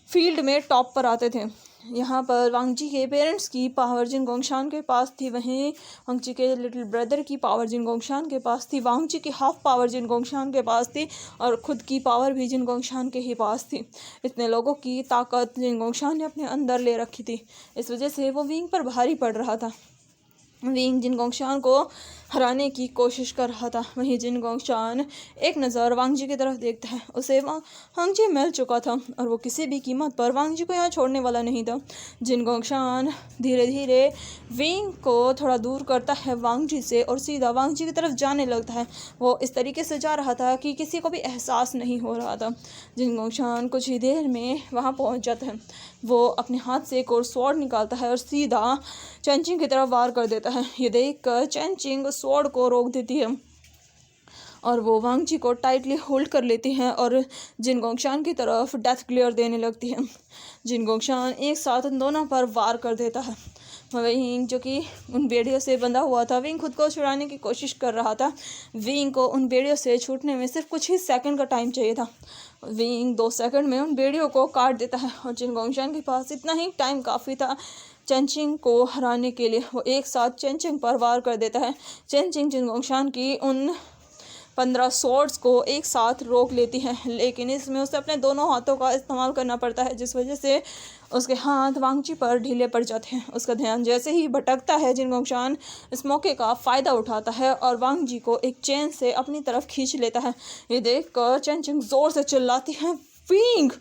फील्ड में टॉप पर आते थे। यहाँ पर वांग जी के पेरेंट्स की पावर जिन गोंगशान के पास थी, वहीं वांग जी के लिटिल ब्रदर की पावर जिन गोंगशान के पास थी, वांग जी की हाफ पावर जिन गोंगशान के पास थी और ख़ुद की पावर भी जिन गोंगशान के ही पास थी। इतने लोगों की ताकत जिन गोंगशान ने अपने अंदर ले रखी थी। इस वजह से वो विंग पर भारी पड़ रहा था। विंग जिन गोंगशान को हराने की कोशिश कर रहा था। वहीं जिन गोंगशान एक नज़र वांग जी की तरफ देखता है। उसे वांग जी मिल चुका था और वो किसी भी कीमत पर वांग जी को यहाँ छोड़ने वाला नहीं था। जिन गोंगशान धीरे धीरे विंग को थोड़ा दूर करता है वांग जी से और सीधा वांग जी की तरफ जाने लगता है। वो इस तरीके से जा रहा था कि किसी को भी एहसास नहीं हो रहा था। जिन गोंगशान कुछ ही देर में वहाँ पहुँच जाता है। वो अपने हाथ से एक और स्वॉर्ड निकालता है और सीधा चैनचिंग की तरफ वार कर देता है। ये देखकर चैनचिंग स्वॉर्ड को रोक देती है और वो वांग जी को टाइटली होल्ड कर लेती हैं और जिन गोंगशान की तरफ डेथ ग्लेयर देने लगती है। जिन गोंगशान एक साथ उन दोनों पर वार कर देता है। विंग जो कि उन बेड़ियों से बंधा हुआ था, विंग खुद को छुड़ाने की कोशिश कर रहा था। विंग को उन बेड़ियों से छूटने में सिर्फ कुछ ही सेकंड का टाइम चाहिए था। विंग 2 सेकंड में उन बेड़ियों को काट देता है और जिन गोंगशान के पास इतना ही टाइम काफ़ी था चैनचिंग को हराने के लिए। वो एक साथ चैनचिंग पर वार कर देता है। चैनचिंग जिन गोंगशान की उन 15 स्वॉर्ड्स को एक साथ रोक लेती है, लेकिन इसमें उसे अपने दोनों हाथों का इस्तेमाल करना पड़ता है, जिस वजह से उसके हाथ वांग जी पर ढीले पड़ जाते हैं। उसका ध्यान जैसे ही भटकता है, जिन गोंगशान इस मौके का फ़ायदा उठाता है और वांग जी को एक चेन से अपनी तरफ खींच लेता है। ये देखकर चैनचिंग ज़ोर से चिल्लाती है, विंग!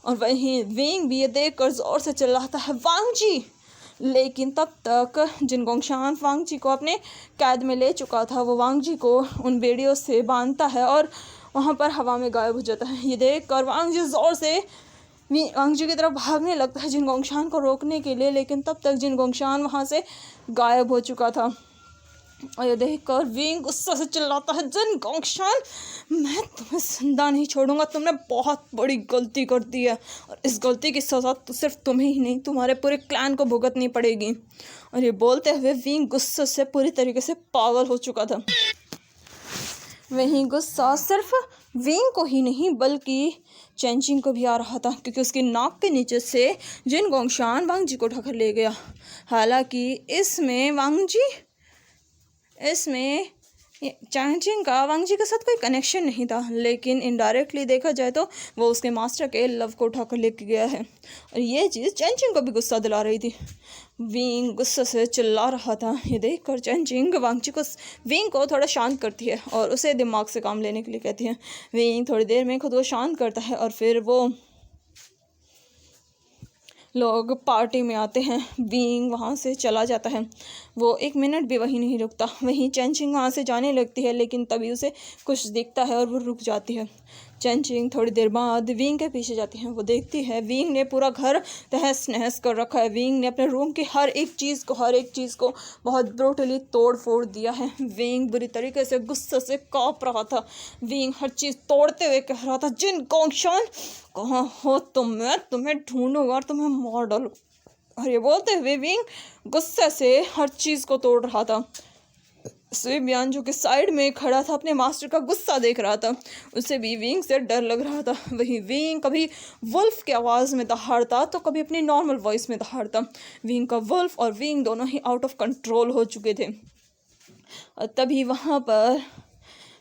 और वहीं विंग भी ये देखकर ज़ोर से चिल्लाता है, वांग जी! लेकिन तब तक जिन गोंगशान वांग जी को अपने कैद में ले चुका था, वो वांग जी को उन बेड़ियों से बांधता है और वहाँ पर हवा में गायब हो जाता है। ये देखकर वांग जी ज़ोर से वांग जी की तरफ भागने लगता है जिन गोंगशान को रोकने के लिए, लेकिन तब तक जिन गोंगशान वहाँ से गायब हो चुका था। और ये देखकर विंग गुस्सा से चिल्लाता है, जिन गोंगशान, मैं तुम्हें जिंदा नहीं छोड़ूंगा। तुमने बहुत बड़ी गलती कर दी है और इस गलती की सज़ा तो सिर्फ तुम्हें ही नहीं, तुम्हारे पूरे क्लैन को भुगतनी पड़ेगी। और ये बोलते हुए विंग गुस्से से पूरी तरीके से पागल हो चुका था। वहीं गुस्सा सिर्फ विंग को ही नहीं बल्कि चैनचिंग को भी आ रहा था, क्योंकि उसकी नाक के नीचे से जिन गोंगशान वांग जी को ढक ले गया। हालांकि इसमें चैनचिंग का वांग जी के साथ कोई कनेक्शन नहीं था, लेकिन इनडायरेक्टली देखा जाए तो वो उसके मास्टर के लव को उठाकर लेके गया है और ये चीज़ चैनचिंग को भी गुस्सा दिला रही थी। विंग गुस्से से चिल्ला रहा था। ये देखकर चैनचिंग विंग को थोड़ा शांत करती है और उसे दिमाग से काम लेने के लिए कहती है। विंग थोड़ी देर में खुद को शांत करता है और फिर वो लोग पार्टी में आते हैं। विंग वहाँ से चला जाता है। वो 1 मिनट भी वहीं नहीं रुकता। वहीं चैनचिंग वहाँ से जाने लगती है, लेकिन तभी उसे कुछ दिखता है और वो रुक जाती है। चेंचिंग थोड़ी देर बाद विंग के पीछे जाती है। वो देखती है विंग ने पूरा घर तहस नहस कर रखा है। विंग ने अपने रूम की हर एक चीज़ को बहुत ब्रूटली तोड़ फोड़ दिया है। विंग बुरी तरीके से गुस्से से काँप रहा था। विंग हर चीज़ तोड़ते हुए कह रहा था, जिन गोंगशान कहाँ हो तुम, मैं तुम्हें ढूंढूंगा और तुम्हें मार डालूं। और ये बोलते हुए विंग गुस्से से हर चीज़ को तोड़ रहा था। स्विबियान जो कि साइड में खड़ा था अपने मास्टर का गुस्सा देख रहा था, उसे भी विंग से डर लग रहा था। वही विंग कभी वुल्फ की आवाज़ में दहाड़ता तो कभी अपनी नॉर्मल वॉइस में दहाड़ता। विंग का वुल्फ और विंग दोनों ही आउट ऑफ कंट्रोल हो चुके थे। और तभी वहाँ पर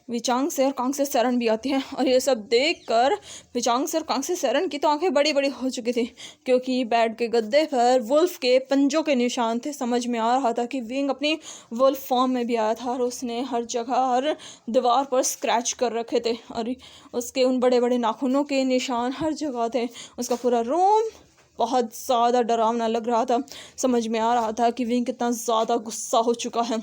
विचांग से और कांग से सरन भी आती है। और ये सब देखकर विचांग से और कांग से सरन की तो आंखें बड़ी बड़ी हो चुकी थी, क्योंकि बेड के गद्दे पर वुल्फ के पंजों के निशान थे। समझ में आ रहा था कि विंग अपनी वुल्फ फॉर्म में भी आया था और उसने हर जगह हर दीवार पर स्क्रैच कर रखे थे और उसके उन बड़े बड़े नाखूनों के निशान हर जगह थे। उसका पूरा रूम बहुत ज़्यादा डरावना लग रहा था। समझ में आ रहा था कि विंग कितना ज़्यादा गुस्सा हो चुका है।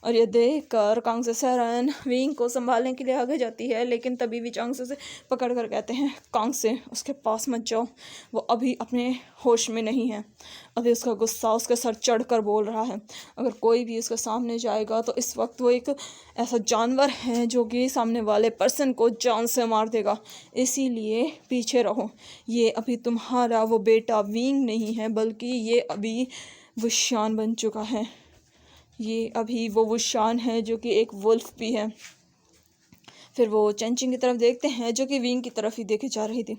और ये देखकर कांग से सरन विंग को संभालने के लिए आगे जाती है, लेकिन तभी विचांग से पकड़ कर कहते हैं, कांग से उसके पास मत जाओ, वो अभी अपने होश में नहीं है। अभी उसका गुस्सा उसके सर चढ़ कर बोल रहा है। अगर कोई भी उसके सामने जाएगा तो इस वक्त वो एक ऐसा जानवर है जो कि सामने वाले पर्सन को जान से मार देगा, इसीलिए पीछे रहो। ये अभी तुम्हारा वो बेटा विंग नहीं है, बल्कि ये अभी वुशान बन चुका है। ये अभी वो वुशान है जो कि एक वुल्फ भी है। फिर वो चेंचिंग की तरफ देखते हैं जो कि विंग की तरफ ही देखे जा रही थी।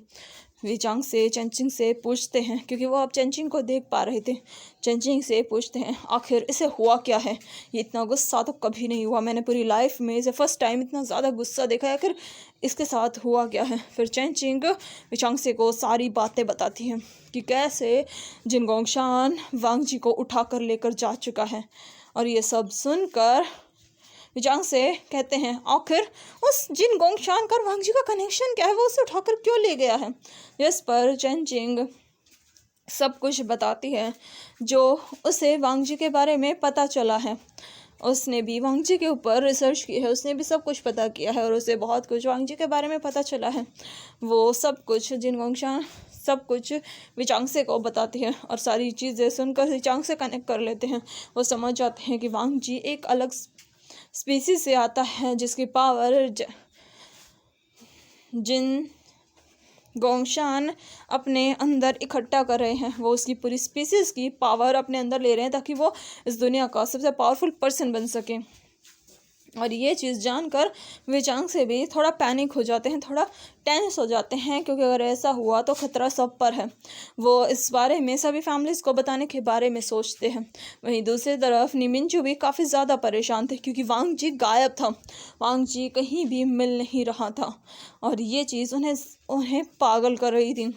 विचांग से चेंचिंग से पूछते हैं, क्योंकि वो अब चेंचिंग को देख पा रहे थे। चेंचिंग से पूछते हैं, आखिर इसे हुआ क्या है? ये इतना गुस्सा तो कभी नहीं हुआ, मैंने पूरी लाइफ में इसे फर्स्ट टाइम इतना ज़्यादा गुस्सा देखा है। आखिर इसके साथ हुआ क्या है? फिर चेंचिंग विचांग से को सारी बातें बताती हैं कि कैसे जिन गोंगशान वांग जी को उठा कर लेकर जा चुका है। और ये सब सुनकर विचांग से कहते हैं, आखिर उस जिन गोंगशान का वांग जी का कनेक्शन क्या है? वो उसे उठाकर क्यों ले गया है? जिस पर चेंचिंग सब कुछ बताती है जो उसे वांग जी के बारे में पता चला है। उसने भी वांग जी के ऊपर रिसर्च की है, उसने भी सब कुछ पता किया है और उसे बहुत कुछ वांग जी के बारे में पता चला है। वो सब कुछ जिन गोंगशान सब कुछ विचांग से को बताती है और सारी चीज़ें सुनकर विचांग से कनेक्ट कर लेते हैं। वो समझ जाते हैं कि वांग जी एक अलग स्पीसीज से आता है जिसकी पावर जिन गोंगशान अपने अंदर इकट्ठा कर रहे हैं, वो उसकी पूरी स्पीसीज की पावर अपने अंदर ले रहे हैं ताकि वो इस दुनिया का सबसे पावरफुल पर्सन बन सके। और ये चीज़ जानकर विचांग से भी थोड़ा पैनिक हो जाते हैं, थोड़ा टेंस हो जाते हैं, क्योंकि अगर ऐसा हुआ तो खतरा सब पर है। वो इस बारे में सभी फैमिलीज़ को बताने के बारे में सोचते हैं। वहीं दूसरी तरफ निमिंजू भी काफ़ी ज़्यादा परेशान थे, क्योंकि वांग जी गायब था, वांग जी कहीं भी मिल नहीं रहा था और ये चीज़ उन्हें पागल कर रही थी।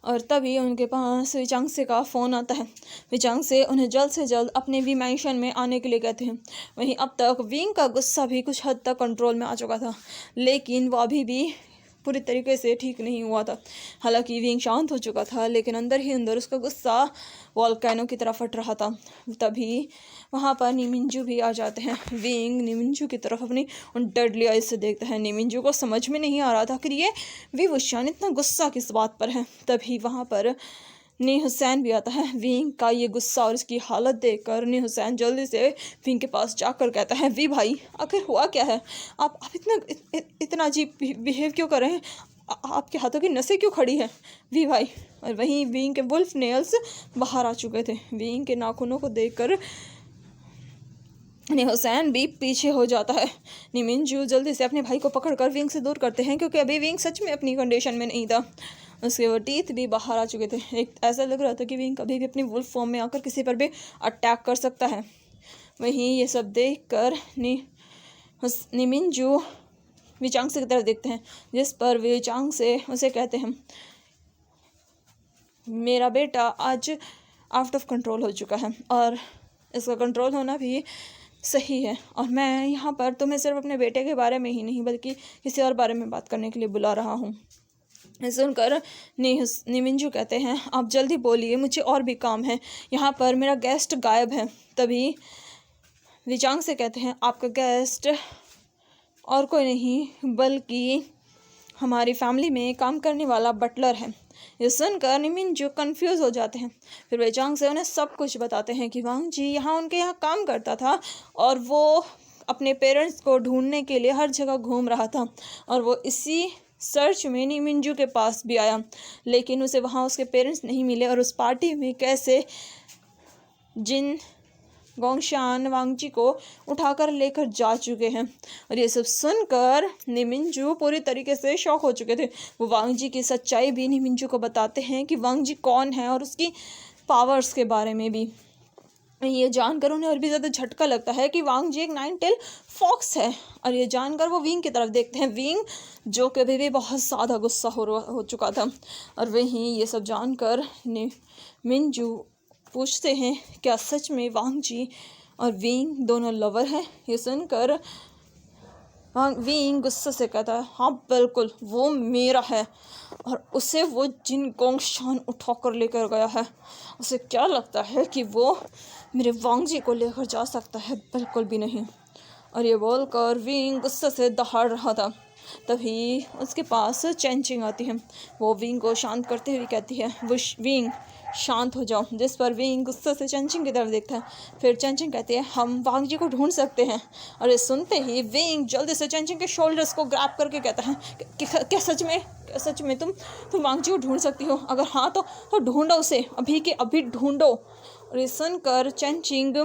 और तभी उनके पास विचांग से का फ़ोन आता है। विचांग से उन्हें जल्द से जल्द अपने भी मैंशन में आने के लिए कहते हैं। वहीं अब तक विंग का गुस्सा भी कुछ हद तक कंट्रोल में आ चुका था, लेकिन वो अभी भी पूरी तरीके से ठीक नहीं हुआ था। हालांकि विंग शांत हो चुका था, लेकिन अंदर ही अंदर उसका गुस्सा वॉल्केनो की तरह फट रहा था। तभी वहाँ पर निमिंजू भी आ जाते हैं। विंग निमिंजू की तरफ अपनी उन डेडली आइज से देखता है। निमिंजू को समझ में नहीं आ रहा था कि ये विवुशान इतना गुस्सा किस बात पर है। तभी वहाँ पर नी हुसैन भी आता है। विंग का ये गुस्सा और इसकी हालत देखकर नी हुसैन जल्दी से विंग के पास जाकर कहता है, वी भाई आखिर हुआ क्या है? आप इतना अजीब बिहेव क्यों कर रहे हैं? आपके हाथों की नसें क्यों खड़ी हैं वी भाई? और वहीं विंग के वुल्फ नेल्स बाहर आ चुके थे। विंग के नाखूनों को देखकर हुसैन भी पीछे हो जाता है। निमिंजू जल्दी से अपने भाई को पकड़कर विंग से दूर करते हैं, क्योंकि अभी विंग सच में अपनी कंडीशन में नहीं था। उसके वो टीथ भी बाहर आ चुके थे। एक ऐसा लग रहा था कि विंग कभी भी अपनी वुल्फ फॉर्म में आकर किसी पर भी अटैक कर सकता है। वहीं ये सब देखकर निमिंजू विचांग से की तरफ देखते हैं, जिस पर विचांग से उसे कहते हैं, मेरा बेटा आज आउट ऑफ कंट्रोल हो चुका है और इसका कंट्रोल होना भी सही है। और मैं यहाँ पर तुम्हें सिर्फ अपने बेटे के बारे में ही नहीं बल्कि किसी और बारे में बात करने के लिए बुला रहा हूँ। सुनकर निमिंजू कहते हैं, आप जल्दी बोलिए, मुझे और भी काम है, यहाँ पर मेरा गेस्ट गायब है। तभी विचांग से कहते हैं, आपका गेस्ट और कोई नहीं बल्कि हमारी फैमिली में काम करने वाला बटलर है। ये सुनकर निमिंजू कंफ्यूज हो जाते हैं। फिर वे चांग से उन्हें सब कुछ बताते हैं कि वांग जी यहाँ उनके यहाँ काम करता था और वो अपने पेरेंट्स को ढूंढने के लिए हर जगह घूम रहा था और वो इसी सर्च में निमिंजू के पास भी आया, लेकिन उसे वहाँ उसके पेरेंट्स नहीं मिले और उस पार्टी में कैसे जिन गोंगशान वांगजी को उठाकर लेकर जा चुके हैं। और ये सब सुनकर निमिंजू पूरी तरीके से शॉक हो चुके थे। वो वांगजी की सच्चाई भी निमिंजू को बताते हैं कि वांगजी कौन है और उसकी पावर्स के बारे में भी। ये जानकर उन्हें और भी ज़्यादा झटका लगता है कि वांगजी एक 9 टेल फॉक्स है। और ये जानकर वो विंग की तरफ देखते हैं, विंग जो कभी भी बहुत ज़्यादा गुस्सा हो चुका था। और वहीं ये सब जानकर निमिंजू पूछते हैं क्या सच में वांग जी और विंग दोनों लवर हैं। ये सुनकर विंग गुस्से से कहता है हाँ बिल्कुल वो मेरा है और उसे वो जिन गोंगशान उठाकर लेकर गया है। उसे क्या लगता है कि वो मेरे वांग जी को लेकर जा सकता है? बिल्कुल भी नहीं। और ये बोलकर विंग गुस्से से दहाड़ रहा था। तभी उसके पास चेंचिंग आती है। वो विंग को शांत करते हुए कहती है वो विंग शांत हो जाओ, जिस पर विंग गुस्से से चेंचिंग की तरफ देखता है। फिर चेंचिंग कहती है हम वांग जी को ढूंढ सकते हैं। और ये सुनते ही विंग जल्दी से चेंचिंग के शोल्डर्स को ग्रैब करके कहता है क्या सच में तुम वांग जी को ढूंढ सकती हो? अगर हाँ तो ढूंढो उसे, अभी के अभी ढूंढो। और ये सुनकर चेंचिंग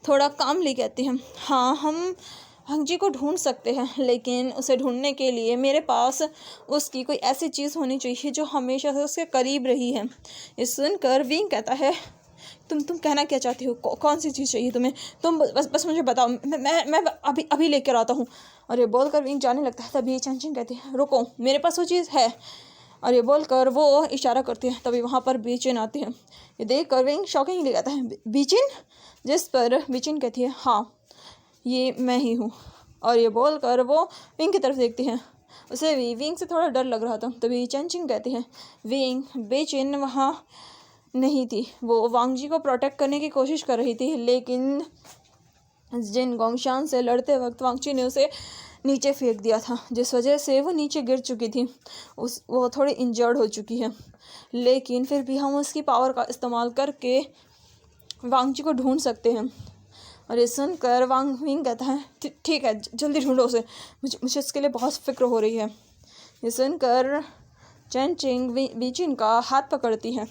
थोड़ा कामली कहती है हाँ हम वांग जी को ढूंढ सकते हैं, लेकिन उसे ढूंढने के लिए मेरे पास उसकी कोई ऐसी चीज़ होनी चाहिए जो हमेशा से उसके करीब रही है। ये सुनकर विंग कहता है तुम कहना क्या चाहती हो? कौन सी चीज़ चाहिए तुम्हें? तुम बस मुझे बताओ, मैं अभी लेकर आता हूँ। और ये बोलकर विंग जाने लगता है। तभी चेंचिंग कहती है रुको, मेरे पास वो चीज़ है। और ये बोलकर वो इशारा करती है। तभी वहाँ पर बीचिन आती है। ये देख कर विंग शॉकिंगली कहता है बीचिन? जिस पर बीचिन कहती है हाँ ये मैं ही हूँ। और ये बोलकर वो विंग की तरफ देखती है। उसे भी विंग से थोड़ा डर लग रहा था। तभी चेंचिंग कहती है विंग बेचिन वहाँ नहीं थी, वो वांग जी को प्रोटेक्ट करने की कोशिश कर रही थी, लेकिन जिन गोंगशान से लड़ते वक्त वांग जी ने उसे नीचे फेंक दिया था, जिस वजह से वो नीचे गिर चुकी थी। वो थोड़ी इंजर्ड हो चुकी है, लेकिन फिर भी हम उसकी पावर का इस्तेमाल करके वांग जी को ढूंढ सकते हैं। और ये सुनकर विंग कहता है ठीक है जल्दी ढूंढो उसे, मुझे इसके लिए बहुत फिक्र हो रही है। ये सुनकर चेंचिंग बीचिन का हाथ पकड़ती है,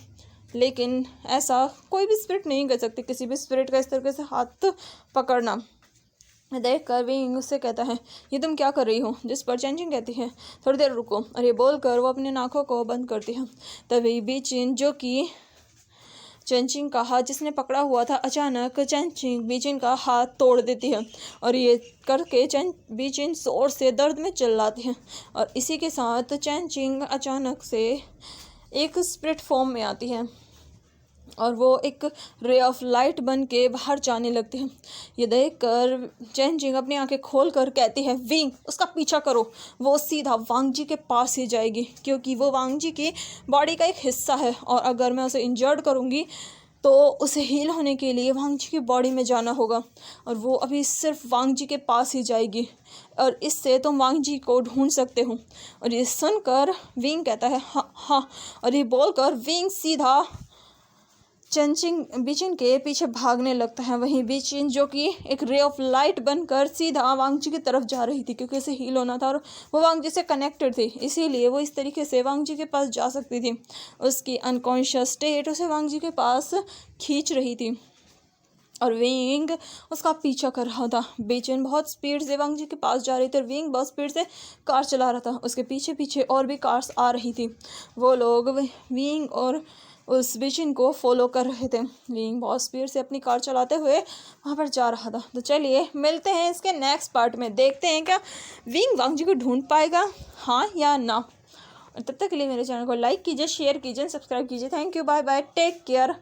लेकिन ऐसा कोई भी स्पिरिट नहीं कर सकती, किसी भी स्पिरिट का इस तरीके से हाथ पकड़ना। देख कर विंग उससे कहता है ये तुम क्या कर रही हो? जिस पर चेंचिंग कहती है थोड़ी देर रुको। और ये बोलकर वो अपने नाकों को बंद करती है। तभी बीचिन जो कि चेंचिंग का हाथ जिसने पकड़ा हुआ था, अचानक चेंचिंग बीचिन का हाथ तोड़ देती है। और ये करके बीचिन जोर से दर्द में चिल्लाती है। और इसी के साथ चेंचिंग अचानक से एक स्पिरिट फॉर्म में आती है और वो एक रे ऑफ लाइट बन के बाहर जाने लगती है। ये देखकर चेंचिंग अपनी आंखें खोल कर कहती है विंग उसका पीछा करो, वो सीधा वांग जी के पास ही जाएगी, क्योंकि वो वांग जी की बॉडी का एक हिस्सा है और अगर मैं उसे इंजर्ड करूँगी तो उसे हील होने के लिए वांग जी की बॉडी में जाना होगा और वो अभी सिर्फ वांग जी के पास ही जाएगी और इससे तुम वांग जी को ढूंढ सकते हो। और ये सुनकर विंग कहता है हाँ। और ये बोलकर विंग सीधा बीचिन के पीछे भागने लगता है। वहीं बीचिन जो कि एक रे ऑफ लाइट बनकर सीधा वांग जी की तरफ जा रही थी, क्योंकि उसे हील होना था और वो वांग जी से कनेक्टेड थी, इसीलिए वो इस तरीके से वांग जी के पास जा सकती थी। उसकी अनकॉन्शियस स्टेट उसे वांग जी के पास खींच रही थी और विंग उसका पीछा कर रहा था। बीचिन बहुत स्पीड से वांग जी के पास जा रही थी और विंग बहुत स्पीड से कार चला रहा था। उसके पीछे पीछे और भी कार्स आ रही थी। वो लोग विंग और उस बीचिन को फॉलो कर रहे थे। विंग बहुत स्पीड से अपनी कार चलाते हुए वहाँ पर जा रहा था। तो चलिए मिलते हैं इसके नेक्स्ट पार्ट में, देखते हैं क्या विंग वांग जी को ढूंढ पाएगा, हाँ या ना। और तब तक के लिए मेरे चैनल को लाइक कीजिए, शेयर कीजिए, सब्सक्राइब कीजिए। Thank you, bye bye, take care.